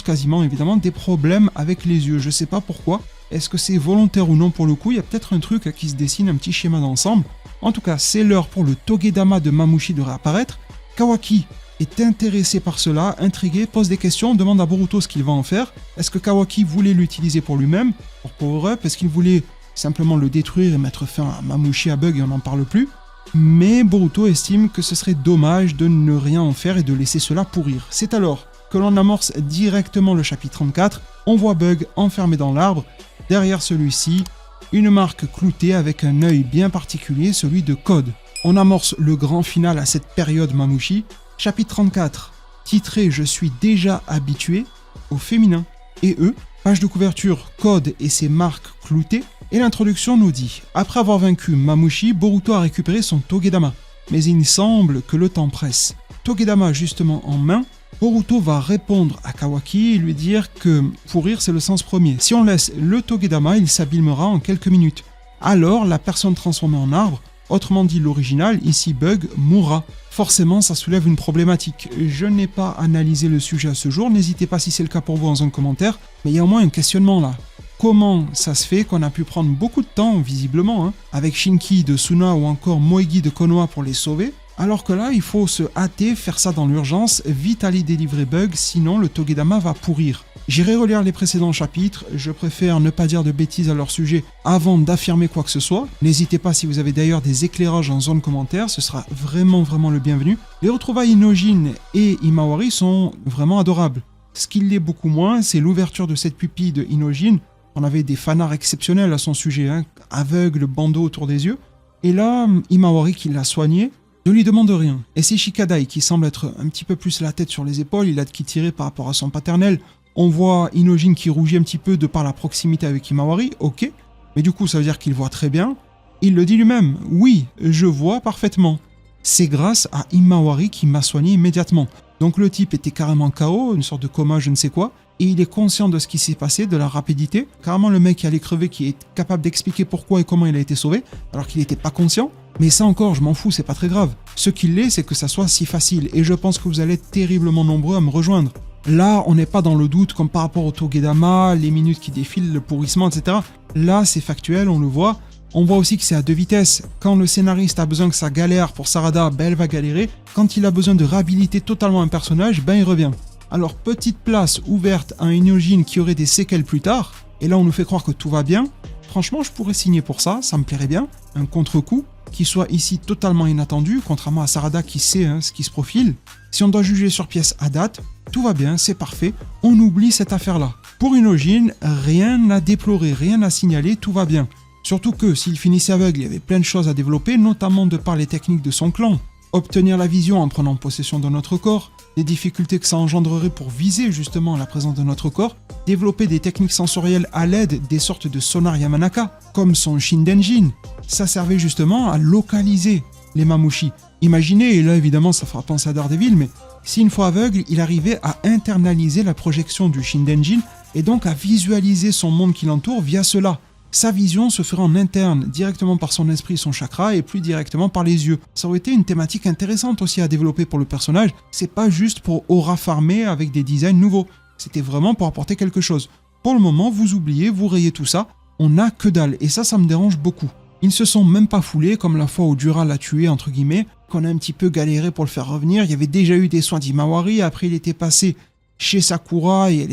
quasiment évidemment des problèmes avec les yeux. Je sais pas pourquoi. Est-ce que c'est volontaire ou non pour le coup? Il y a peut-être un truc qui se dessine, un petit schéma d'ensemble. En tout cas, c'est l'heure pour le Togedama de Mamouchi de réapparaître. Kawaki est intéressé par cela, intrigué, pose des questions, demande à Boruto ce qu'il va en faire. Est-ce que Kawaki voulait l'utiliser pour lui-même, pour power-up? Est-ce qu'il voulait simplement le détruire et mettre fin à Mamouchi à Bug et on n'en parle plus? Mais Boruto estime que ce serait dommage de ne rien en faire et de laisser cela pourrir. C'est alors que l'on amorce directement le chapitre 34. On voit Bug enfermé dans l'arbre. Derrière celui-ci, une marque cloutée avec un œil bien particulier, celui de Code. On amorce le grand final à cette période Mamouchi. Chapitre 34, titré « Je suis déjà habitué » au féminin. Et eux, page de couverture, Code et ses marques cloutées. Et l'introduction nous dit « Après avoir vaincu Mamouchi, Boruto a récupéré son Togedama. Mais il semble que le temps presse. Togedama justement en main, Boruto va répondre à Kawaki et lui dire que pourrir c'est le sens premier. Si on laisse le Togedama, il s'abîmera en quelques minutes. Alors la personne transformée en arbre, autrement dit l'original, ici Bug, mourra. Forcément ça soulève une problématique. Je n'ai pas analysé le sujet à ce jour, n'hésitez pas si c'est le cas pour vous en zone commentaire, mais il y a au moins un questionnement là. Comment ça se fait qu'on a pu prendre beaucoup de temps, visiblement, avec Shinki de Suna ou encore Moegi de Konoha pour les sauver, alors que là, il faut se hâter, faire ça dans l'urgence, vite aller délivrer Bug, sinon le Togedama va pourrir. J'irai relire les précédents chapitres, je préfère ne pas dire de bêtises à leur sujet avant d'affirmer quoi que ce soit. N'hésitez pas si vous avez d'ailleurs des éclairages en zone commentaire, ce sera vraiment le bienvenu. Les retrouvailles Inojin et Himawari sont vraiment adorables. Ce qui l'est beaucoup moins, c'est l'ouverture de cette pupille de Inojin. On avait des fanarts exceptionnels à son sujet, aveugle, bandeau autour des yeux. Et là, Himawari qui l'a soigné, ne lui demande rien. Et c'est Shikadai qui semble être un petit peu plus la tête sur les épaules, il a de qui tirer par rapport à son paternel. On voit Inojin qui rougit un petit peu de par la proximité avec Himawari, ok, mais du coup ça veut dire qu'il voit très bien. Il le dit lui-même, oui, je vois parfaitement. C'est grâce à Himawari qui m'a soigné immédiatement. Donc le type était carrément KO, une sorte de coma, je ne sais quoi, et il est conscient de ce qui s'est passé, de la rapidité. Carrément le mec qui allait crever, qui est capable d'expliquer pourquoi et comment il a été sauvé, alors qu'il n'était pas conscient. Mais ça encore, je m'en fous, c'est pas très grave. Ce qu'il est, c'est que ça soit si facile, et je pense que vous allez être terriblement nombreux à me rejoindre. Là, on n'est pas dans le doute comme par rapport au Togedama, les minutes qui défilent, le pourrissement, etc. Là, c'est factuel, on le voit. On voit aussi que c'est à deux vitesses. Quand le scénariste a besoin que ça galère pour Sarada, ben elle va galérer. Quand il a besoin de réhabiliter totalement un personnage, ben il revient. Alors, petite place ouverte à un Inojin qui aurait des séquelles plus tard, et là on nous fait croire que tout va bien. Franchement, je pourrais signer pour ça me plairait bien. Un contre-coup qui soit ici totalement inattendu, contrairement à Sarada qui sait ce qui se profile. Si on doit juger sur pièce à date, tout va bien, c'est parfait, on oublie cette affaire-là. Pour Inojin, rien à déplorer, rien à signaler, tout va bien. Surtout que s'il finissait aveugle, il y avait plein de choses à développer, notamment de par les techniques de son clan. Obtenir la vision en prenant possession de notre corps, les difficultés que ça engendrerait pour viser justement la présence de notre corps, développer des techniques sensorielles à l'aide des sortes de sonar Yamanaka, comme son Shindenjin. Ça servait justement à localiser les Mamouchi. Imaginez, et là évidemment ça fera penser à Daredevil, mais si une fois aveugle, il arrivait à internaliser la projection du Shindenjin et donc à visualiser son monde qui l'entoure via cela. Sa vision se ferait en interne, directement par son esprit, son chakra, et plus directement par les yeux. Ça aurait été une thématique intéressante aussi à développer pour le personnage. C'est pas juste pour aura farmer avec des designs nouveaux. C'était vraiment pour apporter quelque chose. Pour le moment, vous oubliez, vous rayez tout ça. On n'a que dalle, et ça me dérange beaucoup. Ils ne se sont même pas foulés, comme la fois où Dura l'a tué, entre guillemets, qu'on a un petit peu galéré pour le faire revenir. Il y avait déjà eu des soins d'Himawari, après il était passé chez Sakura, et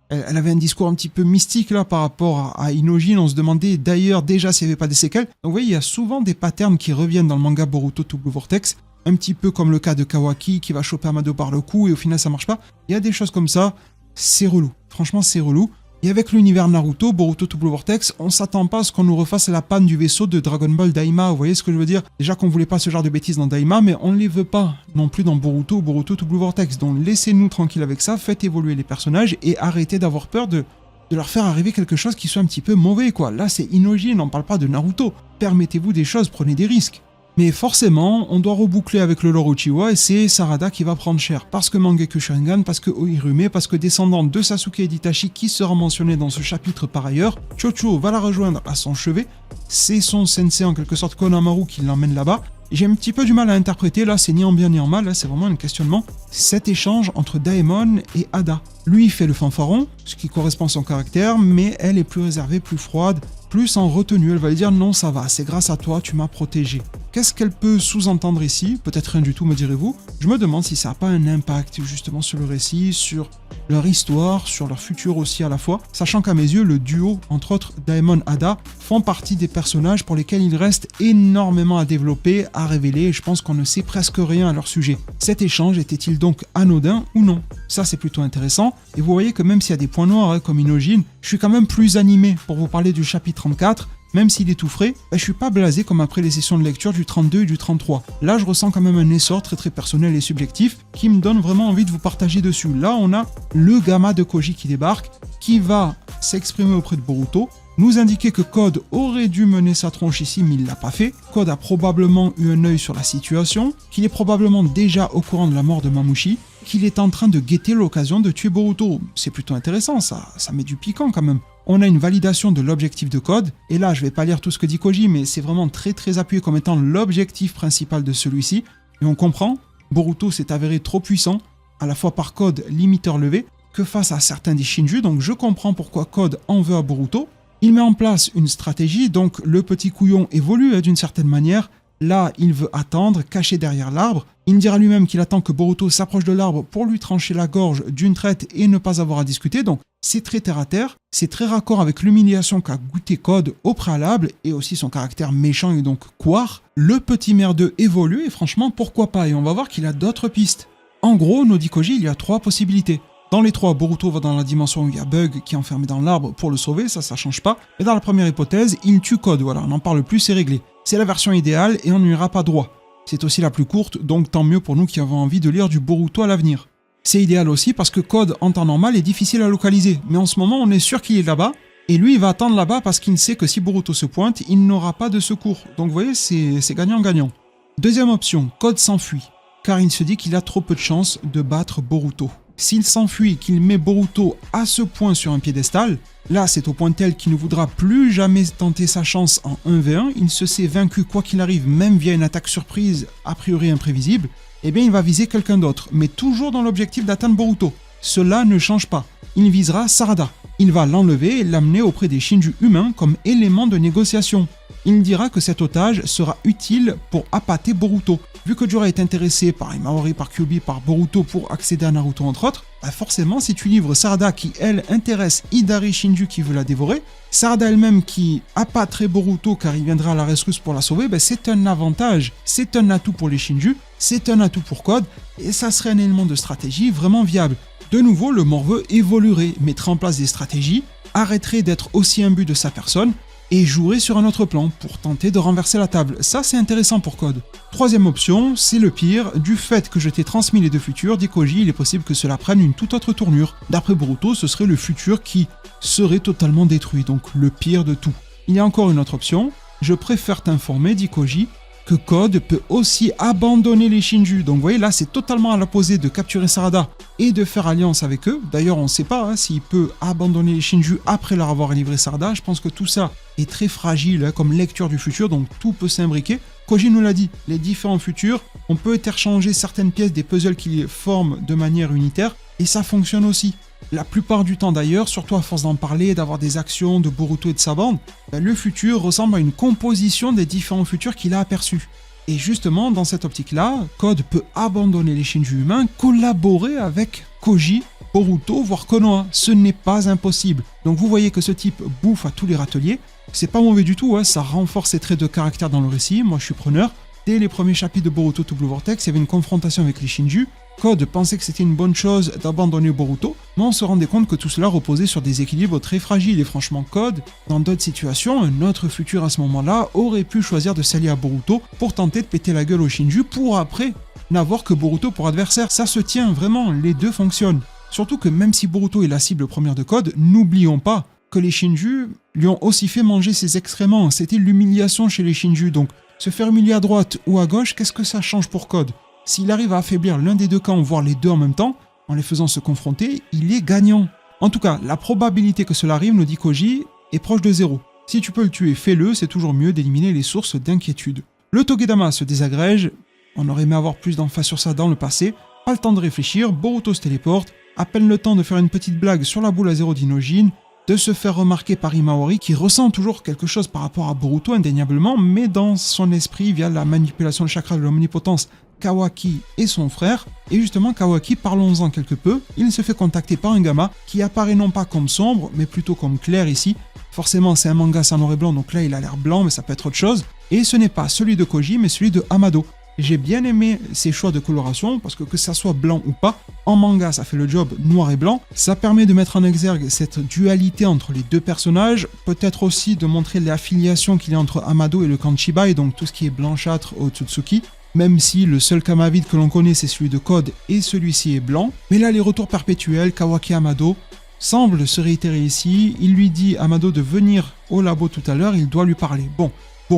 elle avait un discours un petit peu mystique là par rapport à Inojin. On se demandait d'ailleurs déjà s'il n'y avait pas des séquelles. Donc vous voyez, il y a souvent des patterns qui reviennent dans le manga Boruto to Blue Vortex. Un petit peu comme le cas de Kawaki qui va choper Amado par le cou et au final ça marche pas. Il y a des choses comme ça, c'est relou. Franchement c'est relou. Et avec l'univers Naruto, Boruto to Blue Vortex, on s'attend pas à ce qu'on nous refasse la panne du vaisseau de Dragon Ball Daima, vous voyez ce que je veux dire? Déjà qu'on voulait pas ce genre de bêtises dans Daima, mais on ne les veut pas non plus dans Boruto ou Boruto to Blue Vortex. Donc laissez-nous tranquilles avec ça, faites évoluer les personnages et arrêtez d'avoir peur de leur faire arriver quelque chose qui soit un petit peu mauvais, quoi. Là, c'est Inojin, on parle pas de Naruto. Permettez-vous des choses, prenez des risques. Mais forcément, on doit reboucler avec le lore Uchiwa et c'est Sarada qui va prendre cher. Parce que Mangekyou Sharingan, parce que Ohirume, parce que descendant de Sasuke et d'Itachi qui sera mentionné dans ce chapitre par ailleurs, Chocho va la rejoindre à son chevet. C'est son sensei en quelque sorte Konamaru qui l'emmène là-bas. J'ai un petit peu du mal à interpréter, là c'est ni en bien ni en mal, là c'est vraiment un questionnement. Cet échange entre Daemon et Ada. Lui fait le fanfaron, ce qui correspond à son caractère, mais elle est plus réservée, plus froide, plus en retenue. Elle va lui dire non ça va, c'est grâce à toi, tu m'as protégé. Qu'est-ce qu'elle peut sous-entendre ici? Peut-être rien du tout me direz-vous. Je me demande si ça n'a pas un impact justement sur le récit, sur leur histoire, sur leur futur aussi à la fois, sachant qu'à mes yeux le duo, entre autres Daemon-Ada, font partie des personnages pour lesquels il reste énormément à développer, à révéler, et je pense qu'on ne sait presque rien à leur sujet. Cet échange était-il donc anodin ou non? Ça c'est plutôt intéressant, et vous voyez que même s'il y a des points noirs comme Inojin, je suis quand même plus animé pour vous parler du chapitre 34, même s'il est tout frais, je suis pas blasé comme après les sessions de lecture du 32 et du 33. Là, je ressens quand même un essor très personnel et subjectif qui me donne vraiment envie de vous partager dessus. Là, on a le Gamma de Koji qui débarque, qui va s'exprimer auprès de Boruto, nous indiquer que Code aurait dû mener sa tronche ici, mais il l'a pas fait. Code a probablement eu un œil sur la situation, qu'il est probablement déjà au courant de la mort de Mamushi, qu'il est en train de guetter l'occasion de tuer Boruto. C'est plutôt intéressant, ça met du piquant quand même. On a une validation de l'objectif de Code, et là je vais pas lire tout ce que dit Koji, mais c'est vraiment très appuyé comme étant l'objectif principal de celui-ci, et on comprend, Boruto s'est avéré trop puissant, à la fois par Code limiteur levé, que face à certains des Shinju, donc je comprends pourquoi Code en veut à Boruto. Il met en place une stratégie, donc le petit couillon évolue d'une certaine manière. Là, il veut attendre, caché derrière l'arbre. Il dira lui-même qu'il attend que Boruto s'approche de l'arbre pour lui trancher la gorge d'une traite et ne pas avoir à discuter. Donc, c'est très terre à terre. C'est très raccord avec l'humiliation qu'a goûté Code au préalable et aussi son caractère méchant et donc couard. Le petit merdeux évolue et franchement, pourquoi pas? Et on va voir qu'il a d'autres pistes. En gros, nous dit Koji, il y a 3 possibilités. Dans les 3, Boruto va dans la dimension où il y a Bug qui est enfermé dans l'arbre pour le sauver, ça change pas. Et dans la première hypothèse, il tue Code, voilà, on n'en parle plus, c'est réglé. C'est la version idéale et on n'ira pas droit. C'est aussi la plus courte, donc tant mieux pour nous qui avons envie de lire du Boruto à l'avenir. C'est idéal aussi parce que Code en temps normal est difficile à localiser, mais en ce moment on est sûr qu'il est là-bas, et lui il va attendre là-bas parce qu'il sait que si Boruto se pointe, il n'aura pas de secours. Donc vous voyez, c'est gagnant-gagnant. Deuxième option, Code s'enfuit, car il se dit qu'il a trop peu de chances de battre Boruto. S'il s'enfuit, qu'il met Boruto à ce point sur un piédestal, là c'est au point tel qu'il ne voudra plus jamais tenter sa chance en 1v1, il se sait vaincu quoi qu'il arrive, même via une attaque surprise a priori imprévisible, eh bien il va viser quelqu'un d'autre, mais toujours dans l'objectif d'atteindre Boruto. Cela ne change pas, il visera Sarada. Il va l'enlever et l'amener auprès des Shinju humains comme élément de négociation. Il dira que cet otage sera utile pour appâter Boruto. Vu que Jura est intéressé par Imaori, par Kyuubi, par Boruto pour accéder à Naruto entre autres, forcément si tu livres Sarada qui elle intéresse Hidari Shinju qui veut la dévorer, Sarada elle-même qui appâterait Boruto car il viendra à la rescousse pour la sauver, c'est un avantage, c'est un atout pour les Shinju, c'est un atout pour Code, et ça serait un élément de stratégie vraiment viable. De nouveau, le morveux évoluerait, mettrait en place des stratégies, arrêterait d'être aussi imbu de sa personne, et jouerait sur un autre plan pour tenter de renverser la table. Ça, c'est intéressant pour Code. Troisième option, c'est le pire. Du fait que je t'ai transmis les 2 futurs, dit Koji, il est possible que cela prenne une toute autre tournure. D'après Boruto, ce serait le futur qui serait totalement détruit, donc le pire de tout. Il y a encore une autre option. Je préfère t'informer, dit Koji, que Code peut aussi abandonner les Shinju. Donc vous voyez, là, c'est totalement à l'opposé de capturer Sarada et de faire alliance avec eux. D'ailleurs, on ne sait pas s'il peut abandonner les Shinju après leur avoir livré Sarada. Je pense que tout ça est très fragile comme lecture du futur, donc tout peut s'imbriquer. Koji nous l'a dit, les différents futurs, on peut interchanger certaines pièces des puzzles qui les forment de manière unitaire, et ça fonctionne aussi. La plupart du temps d'ailleurs, surtout à force d'en parler, d'avoir des actions de Boruto et de sa bande, le futur ressemble à une composition des différents futurs qu'il a aperçus. Et justement, dans cette optique-là, Code peut abandonner les Shinju humains, collaborer avec Koji, Boruto, voire Konoha. Ce n'est pas impossible. Donc vous voyez que ce type bouffe à tous les râteliers. C'est pas mauvais du tout, ça renforce ses traits de caractère dans le récit, moi je suis preneur. Dès les premiers chapitres de Boruto to Blue Vortex, il y avait une confrontation avec les Shinju. Code pensait que c'était une bonne chose d'abandonner Boruto, mais on se rendait compte que tout cela reposait sur des équilibres très fragiles et franchement Code, dans d'autres situations, un autre futur à ce moment-là aurait pu choisir de s'allier à Boruto pour tenter de péter la gueule au Shinju pour après n'avoir que Boruto pour adversaire. Ça se tient vraiment, les deux fonctionnent. Surtout que même si Boruto est la cible première de Code, n'oublions pas que les Shinju lui ont aussi fait manger ses excréments. C'était l'humiliation chez les Shinju, donc se faire humilier à droite ou à gauche, qu'est-ce que ça change pour Code? S'il arrive à affaiblir l'un des deux camps, voire les deux en même temps, en les faisant se confronter, il est gagnant. En tout cas, la probabilité que cela arrive, nous dit Koji, est proche de 0. Si tu peux le tuer, fais-le, c'est toujours mieux d'éliminer les sources d'inquiétude. Le Togedama se désagrège, on aurait aimé avoir plus d'emphase sur ça dans le passé, pas le temps de réfléchir, Boruto se téléporte, à peine le temps de faire une petite blague sur la boule à zéro d'Inojin, de se faire remarquer par Imaori qui ressent toujours quelque chose par rapport à Boruto indéniablement, mais dans son esprit via la manipulation de chakra de l'omnipotence, Kawaki et son frère. Et justement Kawaki, parlons-en quelque peu, il se fait contacter par un gamma qui apparaît non pas comme sombre, mais plutôt comme clair ici. Forcément c'est un manga, c'est en noir et blanc, donc là il a l'air blanc, mais ça peut être autre chose. Et ce n'est pas celui de Koji, mais celui de Amado. J'ai bien aimé ces choix de coloration, parce que ça soit blanc ou pas, en manga ça fait le job noir et blanc, ça permet de mettre en exergue cette dualité entre les deux personnages, peut-être aussi de montrer l'affiliation qu'il y a entre Amado et le Kanchibai, donc tout ce qui est blanchâtre au Otsutsuki, même si le seul Kama vide que l'on connaît c'est celui de Code et celui-ci est blanc, mais là les retours perpétuels, Kawaki Amado, semblent se réitérer ici. Il lui dit Amado de venir au labo tout à l'heure, il doit lui parler. Bon,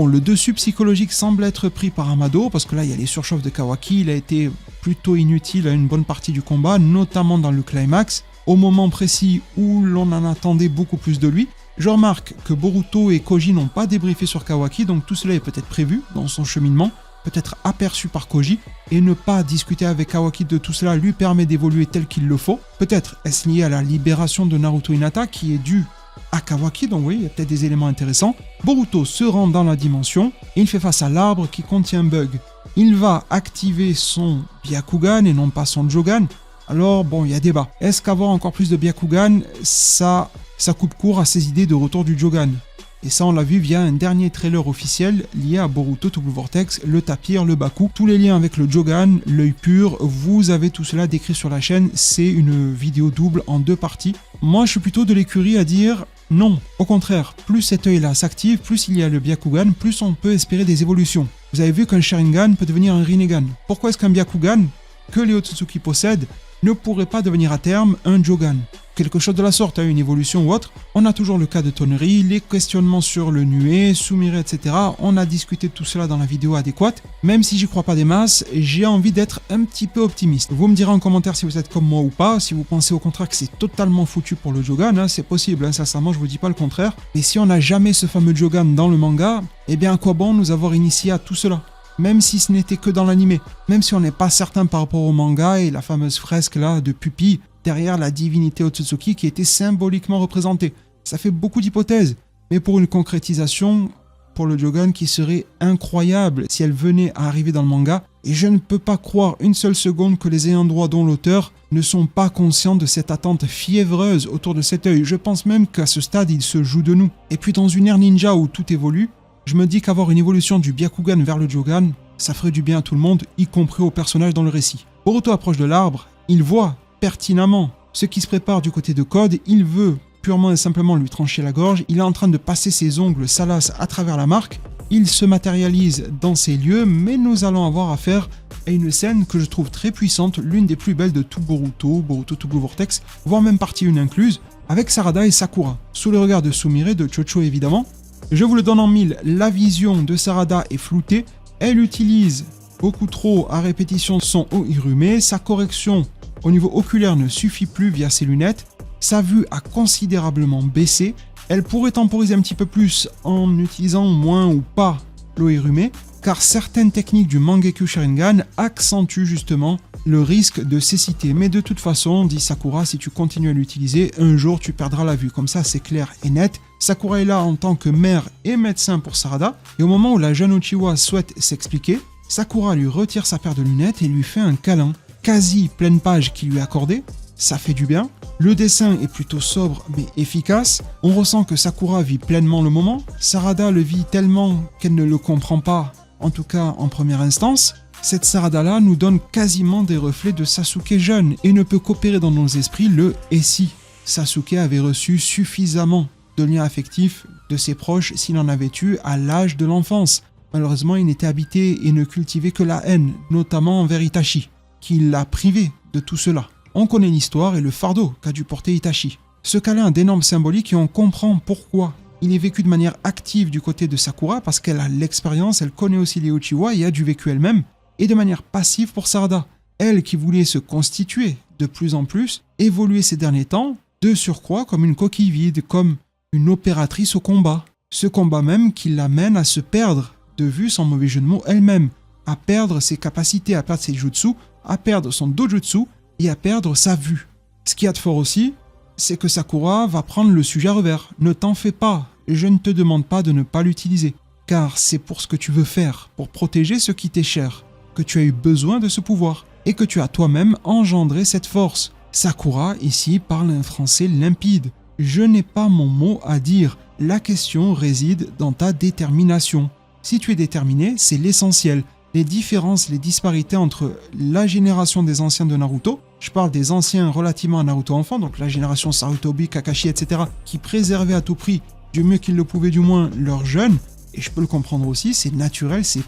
le dessus psychologique semble être pris par Amado, parce que là il y a les surchauffes de Kawaki, il a été plutôt inutile à une bonne partie du combat, notamment dans le climax, au moment précis où l'on en attendait beaucoup plus de lui. Je remarque que Boruto et Koji n'ont pas débriefé sur Kawaki, donc tout cela est peut-être prévu dans son cheminement, peut-être aperçu par Koji, et ne pas discuter avec Kawaki de tout cela lui permet d'évoluer tel qu'il le faut. Peut-être est-ce lié à la libération de Naruto Hinata qui est due à Kawaki, donc oui, il y a peut-être des éléments intéressants. Boruto se rend dans la dimension, et il fait face à l'arbre qui contient un bug. Il va activer son Byakugan et non pas son Jogan. Alors bon, il y a débat. Est-ce qu'avoir encore plus de Byakugan, ça coupe court à ses idées de retour du Jogan? Et ça, on l'a vu via un dernier trailer officiel lié à Boruto To Blue Vortex, le tapir, le Baku, tous les liens avec le Jogan, l'œil pur, vous avez tout cela décrit sur la chaîne, c'est une vidéo double en 2 parties. Moi, je suis plutôt de l'écurie à dire non. Au contraire, plus cet œil-là s'active, plus il y a le Byakugan, plus on peut espérer des évolutions. Vous avez vu qu'un Sharingan peut devenir un Rinnegan. Pourquoi est-ce qu'un Byakugan, que les Otsutsuki possèdent, ne pourrait pas devenir à terme un Jogan? Quelque chose de la sorte, une évolution ou autre. On a toujours le cas de Tonnery, les questionnements sur le nuée, Sumire, etc. On a discuté de tout cela dans la vidéo adéquate. Même si j'y crois pas des masses, j'ai envie d'être un petit peu optimiste. Vous me direz en commentaire si vous êtes comme moi ou pas, si vous pensez au contraire que c'est totalement foutu pour le Jogan, c'est possible, sincèrement je vous dis pas le contraire. Mais si on n'a jamais ce fameux Jogan dans le manga, eh bien à quoi bon nous avoir initié à tout cela? Même si ce n'était que dans l'animé, même si on n'est pas certain par rapport au manga et la fameuse fresque là de pupille derrière la divinité Otsutsuki qui était symboliquement représentée. Ça fait beaucoup d'hypothèses, mais pour une concrétisation, pour le Jogan qui serait incroyable si elle venait à arriver dans le manga, et je ne peux pas croire une seule seconde que les ayants droit dont l'auteur ne sont pas conscients de cette attente fiévreuse autour de cet œil. Je pense même qu'à ce stade, il se joue de nous. Et puis dans une ère ninja où tout évolue, je me dis qu'avoir une évolution du Byakugan vers le Jogan, ça ferait du bien à tout le monde, y compris aux personnages dans le récit. Boruto approche de l'arbre, il voit pertinemment ce qui se prépare du côté de Code, il veut purement et simplement lui trancher la gorge, il est en train de passer ses ongles salaces à travers la marque, il se matérialise dans ces lieux, mais nous allons avoir affaire à une scène que je trouve très puissante, l'une des plus belles de tout Boruto To Blue Vortex, voire même partie 1 incluse, avec Sarada et Sakura, sous le regard de Sumire, de Chocho évidemment. Je vous le donne en mille, la vision de Sarada est floutée, elle utilise beaucoup trop à répétition son Ohirume, sa correction au niveau oculaire ne suffit plus via ses lunettes, sa vue a considérablement baissé, elle pourrait temporiser un petit peu plus en utilisant moins ou pas l'Ohirume, car certaines techniques du Mangekyou Sharingan accentuent justement le risque de cécité. Mais de toute façon, dit Sakura, si tu continues à l'utiliser, un jour tu perdras la vue. Comme ça, c'est clair et net. Sakura est là en tant que mère et médecin pour Sarada, et au moment où la jeune Uchiwa souhaite s'expliquer, Sakura lui retire sa paire de lunettes et lui fait un câlin. Quasi pleine page qui lui est accordée, ça fait du bien. Le dessin est plutôt sobre mais efficace. On ressent que Sakura vit pleinement le moment. Sarada le vit tellement qu'elle ne le comprend pas, en tout cas en première instance. Cette Sarada-là nous donne quasiment des reflets de Sasuke jeune et ne peut qu'opérer dans nos esprits le « et si ». Sasuke avait reçu suffisamment de liens affectifs de ses proches s'il en avait eu à l'âge de l'enfance. Malheureusement, il n'était habité et ne cultivait que la haine, notamment envers Itachi, qui l'a privé de tout cela. On connaît l'histoire et le fardeau qu'a dû porter Itachi. Ce câlin a d'énormes symboliques et on comprend pourquoi. Il est vécu de manière active du côté de Sakura parce qu'elle a l'expérience, elle connaît aussi les Uchiwa et a du vécu elle-même, et de manière passive pour Sarada. Elle qui voulait se constituer de plus en plus, évoluer ces derniers temps, de surcroît comme une coquille vide, comme une opératrice au combat. Ce combat même qui l'amène à se perdre de vue, sans mauvais jeu de mots, elle-même, à perdre ses capacités, à perdre ses jutsu, à perdre son dojutsu et à perdre sa vue. Ce qu'il y a de fort aussi, c'est que Sakura va prendre le sujet à revers. Ne t'en fais pas, je ne te demande pas de ne pas l'utiliser, car c'est pour ce que tu veux faire, pour protéger ce qui t'est cher, que tu as eu besoin de ce pouvoir, et que tu as toi-même engendré cette force. Sakura, ici, parle un français limpide. Je n'ai pas mon mot à dire, la question réside dans ta détermination. Si tu es déterminé, c'est l'essentiel. Les différences, les disparités entre la génération des anciens de Naruto, je parle des anciens relativement à Naruto enfant, donc la génération Sarutobi, Kakashi, etc., qui préservaient à tout prix, du mieux qu'ils le pouvaient du moins, leurs jeunes, et je peux le comprendre aussi, c'est naturel, c'est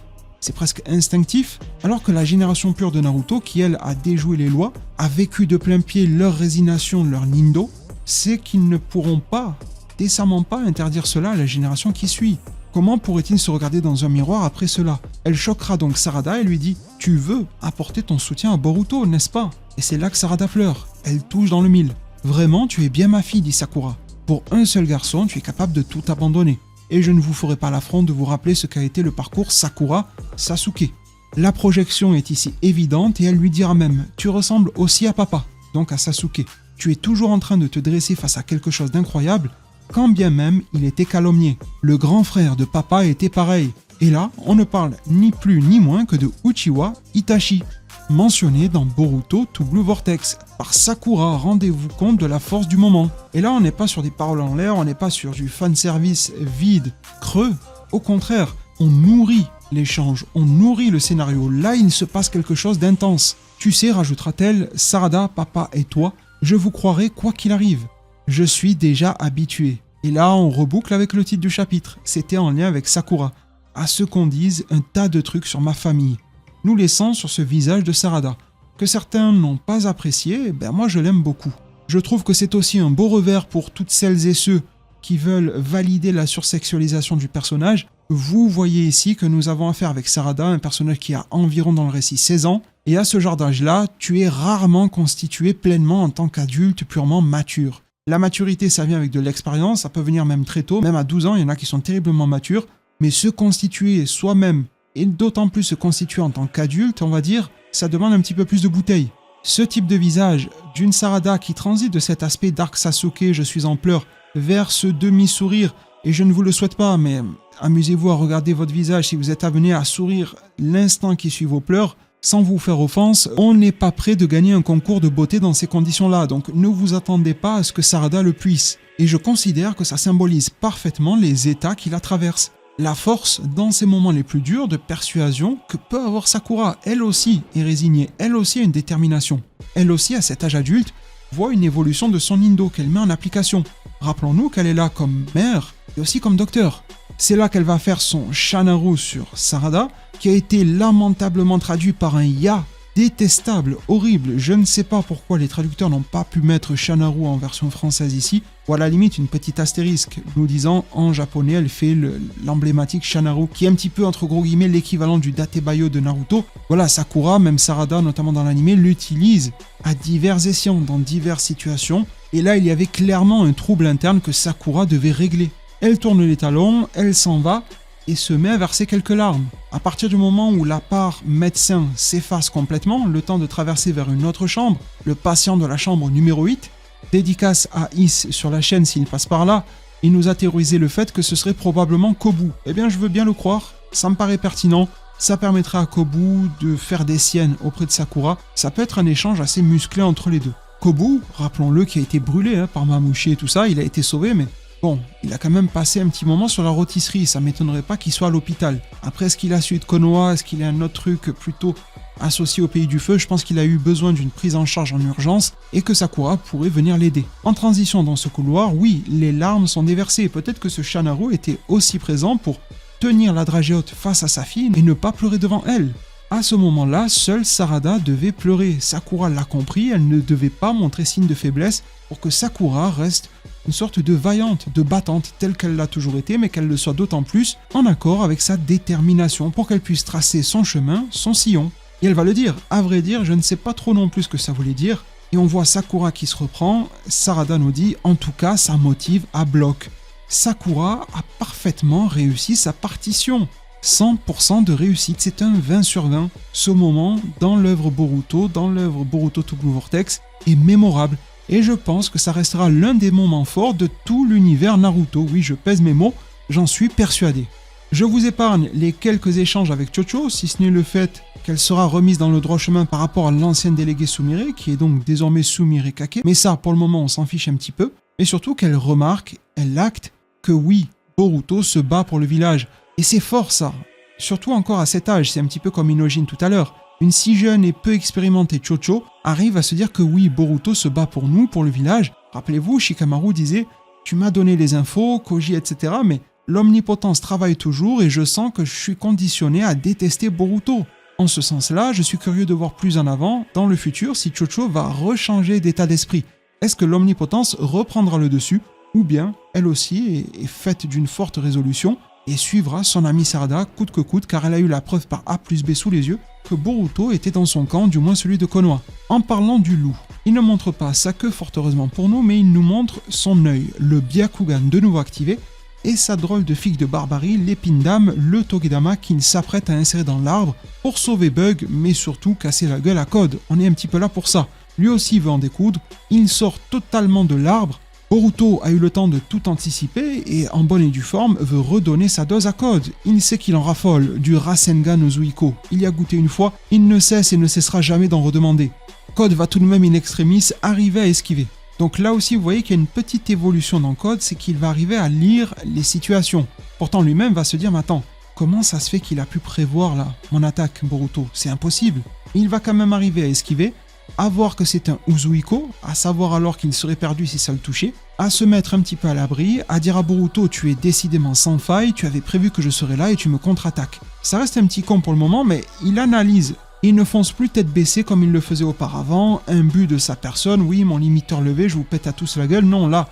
presque instinctif, alors que la génération pure de Naruto, qui elle a déjoué les lois, a vécu de plein pied leur résignation, leur nindo, c'est qu'ils ne pourront pas, décemment pas, interdire cela à la génération qui suit. Comment pourrait-il se regarder dans un miroir après cela? Elle choquera donc Sarada et lui dit « Tu veux apporter ton soutien à Boruto, n'est-ce pas ?» Et c'est là que Sarada pleure. Elle touche dans le mille. « Vraiment, tu es bien ma fille, dit Sakura. Pour un seul garçon, tu es capable de tout abandonner. Et je ne vous ferai pas l'affront de vous rappeler ce qu'a été le parcours Sakura-Sasuke. » La projection est ici évidente et elle lui dira même « Tu ressembles aussi à papa, donc à Sasuke. Tu es toujours en train de te dresser face à quelque chose d'incroyable, quand bien même il était calomnié. Le grand frère de papa était pareil. Et là, on ne parle ni plus ni moins que de Uchiwa Itachi, mentionné dans Boruto To Blue Vortex, par Sakura. Rendez-vous compte de la force du moment. Et là, on n'est pas sur des paroles en l'air, on n'est pas sur du fanservice vide, creux. Au contraire, on nourrit l'échange, on nourrit le scénario. Là, il se passe quelque chose d'intense. Tu sais, rajoutera-t-elle, Sarada, papa et toi, je vous croirai quoi qu'il arrive. Je suis déjà habitué. Et là, on reboucle avec le titre du chapitre. C'était en lien avec Sakura. À ce qu'on dise un tas de trucs sur ma famille, nous laissant sur ce visage de Sarada. Que certains n'ont pas apprécié, moi je l'aime beaucoup. Je trouve que c'est aussi un beau revers pour toutes celles et ceux qui veulent valider la sursexualisation du personnage. Vous voyez ici que nous avons affaire avec Sarada, un personnage qui a environ dans le récit 16 ans, et à ce genre d'âge-là, tu es rarement constitué pleinement en tant qu'adulte purement mature. La maturité, ça vient avec de l'expérience, ça peut venir même très tôt, même à 12 ans, il y en a qui sont terriblement matures, mais se constituer soi-même, et d'autant plus se constituer en tant qu'adulte, on va dire, ça demande un petit peu plus de bouteille. Ce type de visage, d'une Sarada qui transite de cet aspect Dark Sasuke, je suis en pleurs, vers ce demi-sourire, et je ne vous le souhaite pas, mais amusez-vous à regarder votre visage si vous êtes amené à sourire l'instant qui suit vos pleurs, sans vous faire offense, on n'est pas prêt de gagner un concours de beauté dans ces conditions-là, donc ne vous attendez pas à ce que Sarada le puisse. Et je considère que ça symbolise parfaitement les états qui la traversent. La force, dans ces moments les plus durs, de persuasion que peut avoir Sakura. Elle aussi est résignée, elle aussi a une détermination. Elle aussi, à cet âge adulte, voit une évolution de son indo qu'elle met en application. Rappelons-nous qu'elle est là comme mère et aussi comme docteur. C'est là qu'elle va faire son Shanaru sur Sarada, qui a été lamentablement traduit par un ya détestable, horrible. Je ne sais pas pourquoi les traducteurs n'ont pas pu mettre Shanaru en version française ici, ou à la limite une petite astérisque nous disant en japonais elle fait l'emblématique Shanaru, qui est un petit peu entre gros guillemets l'équivalent du Datebayo de Naruto. Voilà, Sakura, même Sarada notamment dans l'anime, l'utilise à divers escients, dans diverses situations, et là il y avait clairement un trouble interne que Sakura devait régler. Elle tourne les talons, elle s'en va et se met à verser quelques larmes. À partir du moment où la part médecin s'efface complètement, le temps de traverser vers une autre chambre, le patient de la chambre numéro 8, dédicace à Is sur la chaîne s'il passe par là, il nous a théorisé le fait que ce serait probablement Kobu. Eh bien je veux bien le croire, ça me paraît pertinent, ça permettra à Kobu de faire des siennes auprès de Sakura, ça peut être un échange assez musclé entre les deux. Kobu, rappelons-le, qui a été brûlé par Mamouchi et tout ça, il a été sauvé, mais Bon, il a quand même passé un petit moment sur la rôtisserie, ça m'étonnerait pas qu'il soit à l'hôpital. Après, est-ce qu'il a su de Konoha, est-ce qu'il a un autre truc plutôt associé au pays du feu? Je pense qu'il a eu besoin d'une prise en charge en urgence et que Sakura pourrait venir l'aider. En transition dans ce couloir, oui, les larmes sont déversées. Peut-être que ce Shanaru était aussi présent pour tenir la dragée haute face à sa fille et ne pas pleurer devant elle. À ce moment-là, seule Sarada devait pleurer. Sakura l'a compris, elle ne devait pas montrer signe de faiblesse pour que Sakura reste une sorte de vaillante, de battante, telle qu'elle l'a toujours été, mais qu'elle le soit d'autant plus en accord avec sa détermination pour qu'elle puisse tracer son chemin, son sillon. Et elle va le dire. À vrai dire, je ne sais pas trop non plus ce que ça voulait dire. Et on voit Sakura qui se reprend. Sarada nous dit, en tout cas, ça motive à bloc. Sakura a parfaitement réussi sa partition. 100% de réussite, c'est un 20 sur 20. Ce moment, dans l'œuvre Boruto to Blue Vortex, est mémorable. Et je pense que ça restera l'un des moments forts de tout l'univers Naruto. Oui, je pèse mes mots, j'en suis persuadé. Je vous épargne les quelques échanges avec Chocho, si ce n'est le fait qu'elle sera remise dans le droit chemin par rapport à l'ancienne déléguée Sumire, qui est donc désormais Sumire Kake. Mais ça, pour le moment, on s'en fiche un petit peu. Et surtout qu'elle remarque, elle acte que oui, Boruto se bat pour le village. Et c'est fort ça. Surtout encore à cet âge, c'est un petit peu comme Inojin tout à l'heure. Une si jeune et peu expérimentée Chocho arrive à se dire que oui, Boruto se bat pour nous, pour le village. Rappelez-vous, Shikamaru disait « Tu m'as donné les infos, Koji, etc. mais l'omnipotence travaille toujours et je sens que je suis conditionné à détester Boruto. » En ce sens-là, je suis curieux de voir plus en avant, dans le futur, si Chocho va rechanger d'état d'esprit. Est-ce que l'omnipotence reprendra le dessus ou bien elle aussi est faite d'une forte résolution et suivra son amie Sarada coûte que coûte car elle a eu la preuve par A plus B sous les yeux que Boruto était dans son camp, du moins celui de Konoha. En parlant du loup, il ne montre pas sa queue fort heureusement pour nous, mais il nous montre son œil, le Byakugan de nouveau activé, et sa drôle de figue de barbarie, l'épine d'âme, le Togedama qu'il s'apprête à insérer dans l'arbre pour sauver Bug, mais surtout casser la gueule à Code. On est un petit peu là pour ça. Lui aussi veut en découdre, il sort totalement de l'arbre. Boruto a eu le temps de tout anticiper et en bonne et due forme veut redonner sa dose à Code. Il sait qu'il en raffole du Rasengan Uzuiko. Il y a goûté une fois, il ne cesse et ne cessera jamais d'en redemander. Code va tout de même in extremis arriver à esquiver. Donc là aussi vous voyez qu'il y a une petite évolution dans Code, c'est qu'il va arriver à lire les situations. Pourtant lui-même va se dire mais attends, comment ça se fait qu'il a pu prévoir là mon attaque Boruto? C'est impossible. Il va quand même arriver à esquiver, à voir que c'est un Uzuiko, à savoir alors qu'il serait perdu si ça le touchait, à se mettre un petit peu à l'abri, à dire à Boruto tu es décidément sans faille, tu avais prévu que je serais là et tu me contre-attaques. Ça reste un petit con pour le moment mais il analyse. Il ne fonce plus tête baissée comme il le faisait auparavant, imbu de sa personne, oui mon limiteur levé, je vous pète à tous la gueule, non là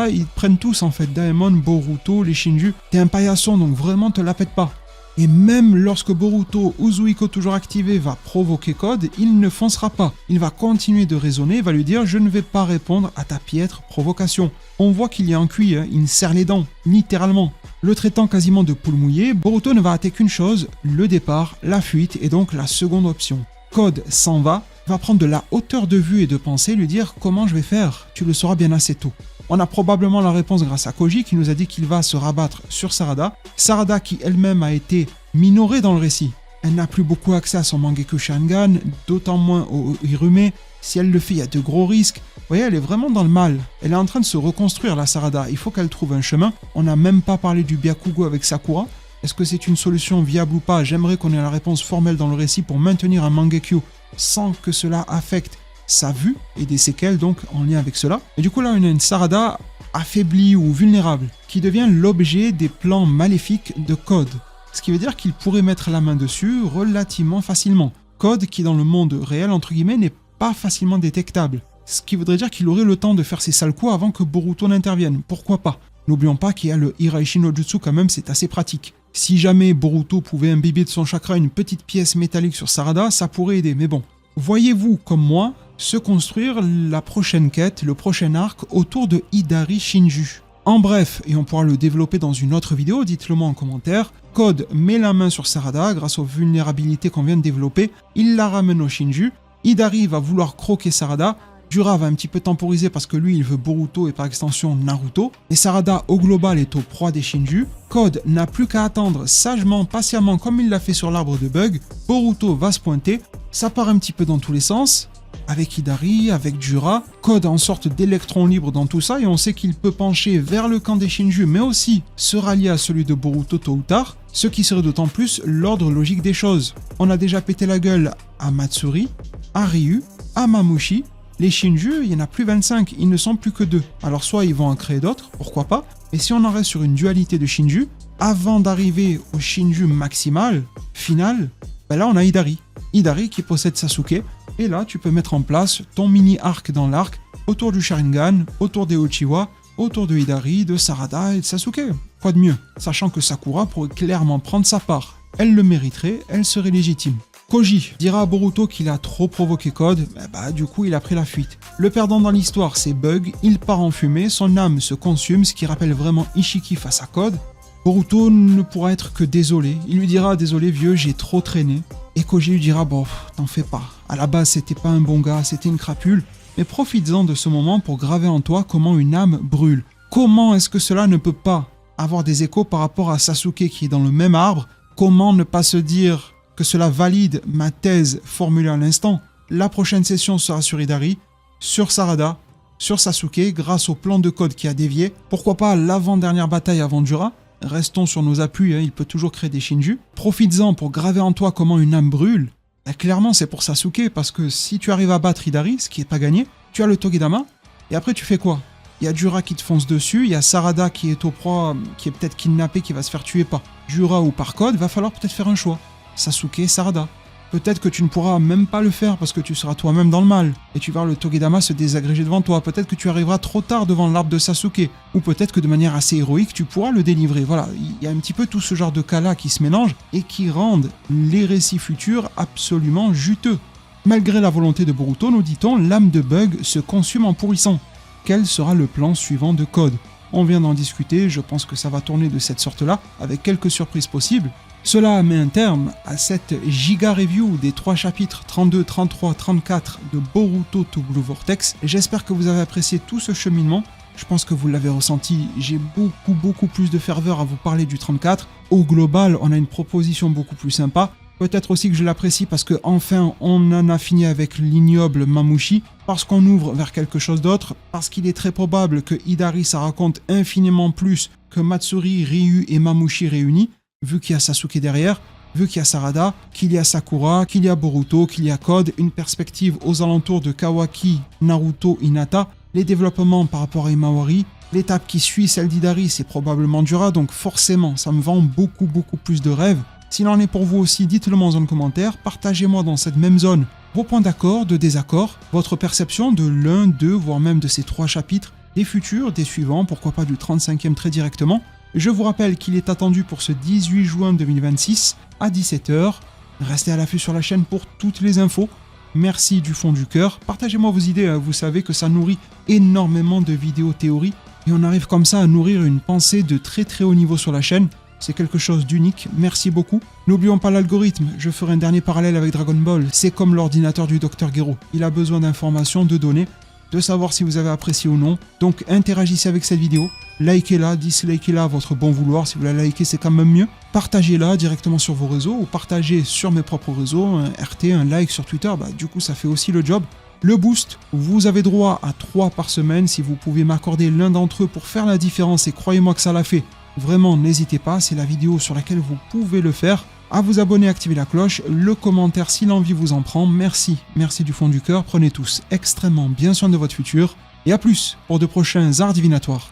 ils prennent tous en fait, Daemon, Boruto, les Shinju, t'es un paillasson donc vraiment te la pète pas. Et même lorsque Boruto, Uzuiko toujours activé, va provoquer Code, il ne foncera pas. Il va continuer de raisonner et va lui dire « Je ne vais pas répondre à ta piètre provocation ». On voit qu'il y a un cuit, il serre les dents, littéralement. Le traitant quasiment de poule mouillée, Boruto ne va hâter qu'une chose, le départ, la fuite et donc la seconde option. Code s'en va prendre de la hauteur de vue et de pensée, lui dire « Comment je vais faire ? Tu le sauras bien assez tôt ». On a probablement la réponse grâce à Koji qui nous a dit qu'il va se rabattre sur Sarada. Sarada qui elle-même a été minorée dans le récit. Elle n'a plus beaucoup accès à son Mangekyou Sharingan, d'autant moins au Hirume. Si elle le fait, il y a de gros risques. Vous voyez, elle est vraiment dans le mal. Elle est en train de se reconstruire, la Sarada. Il faut qu'elle trouve un chemin. On n'a même pas parlé du Byakugo avec Sakura. Est-ce que c'est une solution viable ou pas? J'aimerais qu'on ait la réponse formelle dans le récit pour maintenir un Mangekyou sans que cela affecte sa vue et des séquelles donc en lien avec cela. Et du coup là on a une Sarada affaiblie ou vulnérable qui devient l'objet des plans maléfiques de Code. Ce qui veut dire qu'il pourrait mettre la main dessus relativement facilement. Code qui dans le monde réel entre guillemets n'est pas facilement détectable. Ce qui voudrait dire qu'il aurait le temps de faire ses sales coups avant que Boruto n'intervienne. Pourquoi pas? N'oublions pas qu'il y a le Hiraishi no Jutsu quand même, c'est assez pratique. Si jamais Boruto pouvait imbiber de son chakra une petite pièce métallique sur Sarada, ça pourrait aider, mais bon. Voyez-vous, comme moi, se construire la prochaine quête, le prochain arc autour de Hidari Shinju. En bref, et on pourra le développer dans une autre vidéo, dites-le moi en commentaire, Code met la main sur Sarada grâce aux vulnérabilités qu'on vient de développer, il la ramène au Shinju, Hidari va vouloir croquer Sarada, Dura va un petit peu temporiser parce que lui il veut Boruto et par extension Naruto, et Sarada au global est aux proies des Shinju. Code n'a plus qu'à attendre sagement, patiemment comme il l'a fait sur l'arbre de Bug, Boruto va se pointer, ça part un petit peu dans tous les sens, avec Hidari, avec Jura, Code en sorte d'électron libre dans tout ça, et on sait qu'il peut pencher vers le camp des Shinju, mais aussi se rallier à celui de Boruto tôt ou tard, ce qui serait d'autant plus l'ordre logique des choses. On a déjà pété la gueule à Matsuri, à Ryu, à Mamushi. Les Shinju, il n'y en a plus 25, ils ne sont plus que 2. Alors soit ils vont en créer d'autres, pourquoi pas, mais si on en reste sur une dualité de Shinju, avant d'arriver au Shinju maximal, final, ben là on a Hidari. Hidari qui possède Sasuke, et là tu peux mettre en place ton mini-arc dans l'arc, autour du Sharingan, autour des Uchiwa, autour de Hidari, de Sarada et de Sasuke. Quoi de mieux, sachant que Sakura pourrait clairement prendre sa part. Elle le mériterait, elle serait légitime. Koji dira à Boruto qu'il a trop provoqué Code, du coup il a pris la fuite. Le perdant dans l'histoire c'est Bug, il part en fumée, son âme se consume, ce qui rappelle vraiment Ishiki face à Code. Boruto ne pourra être que désolé, il lui dira « Désolé vieux, j'ai trop traîné ». Et Koji lui dira « Bon, t'en fais pas, à la base c'était pas un bon gars, c'était une crapule, mais profites-en de ce moment pour graver en toi comment une âme brûle. Comment est-ce que cela ne peut pas avoir des échos par rapport à Sasuke qui est dans le même arbre? Comment ne pas se dire que cela valide ma thèse formulée à l'instant? La prochaine session sera sur Hidari, sur Sarada, sur Sasuke, grâce au plan de Code qui a dévié. Pourquoi pas l'avant-dernière bataille avant Jura? Restons sur nos appuis, il peut toujours créer des Shinju. Profites-en pour graver en toi comment une âme brûle. Clairement, c'est pour Sasuke, parce que si tu arrives à battre Hidari, ce qui n'est pas gagné, tu as le Togedama, et après tu fais quoi? Il y a Jura qui te fonce dessus, il y a Sarada qui est au proie, qui est peut-être kidnappé, qui va se faire tuer par Jura ou par Code, va falloir peut-être faire un choix. Sasuke, Sarada. Peut-être que tu ne pourras même pas le faire parce que tu seras toi-même dans le mal et tu verras le Togedama se désagréger devant toi. Peut-être que tu arriveras trop tard devant l'arbre de Sasuke ou peut-être que de manière assez héroïque tu pourras le délivrer. Voilà, il y a un petit peu tout ce genre de cas-là qui se mélangent et qui rendent les récits futurs absolument juteux. Malgré la volonté de Boruto, nous dit-on, l'âme de Bug se consume en pourrissant. Quel sera le plan suivant de Code? On vient d'en discuter, je pense que ça va tourner de cette sorte-là, avec quelques surprises possibles. Cela met un terme à cette giga review des 3 chapitres 32, 33, 34 de Boruto to Blue Vortex. J'espère que vous avez apprécié tout ce cheminement. Je pense que vous l'avez ressenti, j'ai beaucoup plus de ferveur à vous parler du 34. Au global, on a une proposition beaucoup plus sympa. Peut-être aussi que je l'apprécie parce que enfin on en a fini avec l'ignoble Mamushi, parce qu'on ouvre vers quelque chose d'autre, parce qu'il est très probable que Hidari ça raconte infiniment plus que Matsuri, Ryu et Mamushi réunis, vu qu'il y a Sasuke derrière, vu qu'il y a Sarada, qu'il y a Sakura, qu'il y a Boruto, qu'il y a Code, une perspective aux alentours de Kawaki, Naruto, Hinata, les développements par rapport à Imawari, l'étape qui suit celle d'Hidari c'est probablement Jura, donc forcément ça me vend beaucoup plus de rêves. S'il en est pour vous aussi, dites-le moi en zone commentaire, partagez-moi dans cette même zone vos points d'accord, de désaccord, votre perception de l'un, deux, voire même de ces 3 chapitres, des futurs, des suivants, pourquoi pas du 35e très directement. Je vous rappelle qu'il est attendu pour ce 18 juin 2026 à 17 h. Restez à l'affût sur la chaîne pour toutes les infos. Merci du fond du cœur. Partagez-moi vos idées, vous savez que ça nourrit énormément de vidéos théories et on arrive comme ça à nourrir une pensée de très haut niveau sur la chaîne. C'est quelque chose d'unique, merci beaucoup. N'oublions pas l'algorithme, je ferai un dernier parallèle avec Dragon Ball. C'est comme l'ordinateur du Dr Gero. Il a besoin d'informations, de données, de savoir si vous avez apprécié ou non. Donc interagissez avec cette vidéo, likez-la, dislikez-la à votre bon vouloir. Si vous la likez, c'est quand même mieux. Partagez-la directement sur vos réseaux ou partagez sur mes propres réseaux, un RT, un like sur Twitter, du coup ça fait aussi le job. Le boost, vous avez droit à 3 par semaine. Si vous pouvez m'accorder l'un d'entre eux pour faire la différence, et croyez-moi que ça l'a fait, vraiment n'hésitez pas, c'est la vidéo sur laquelle vous pouvez le faire. À vous abonner, activer la cloche, le commentaire si l'envie vous en prend. Merci du fond du cœur. Prenez tous extrêmement bien soin de votre futur. Et à plus pour de prochains arts divinatoires.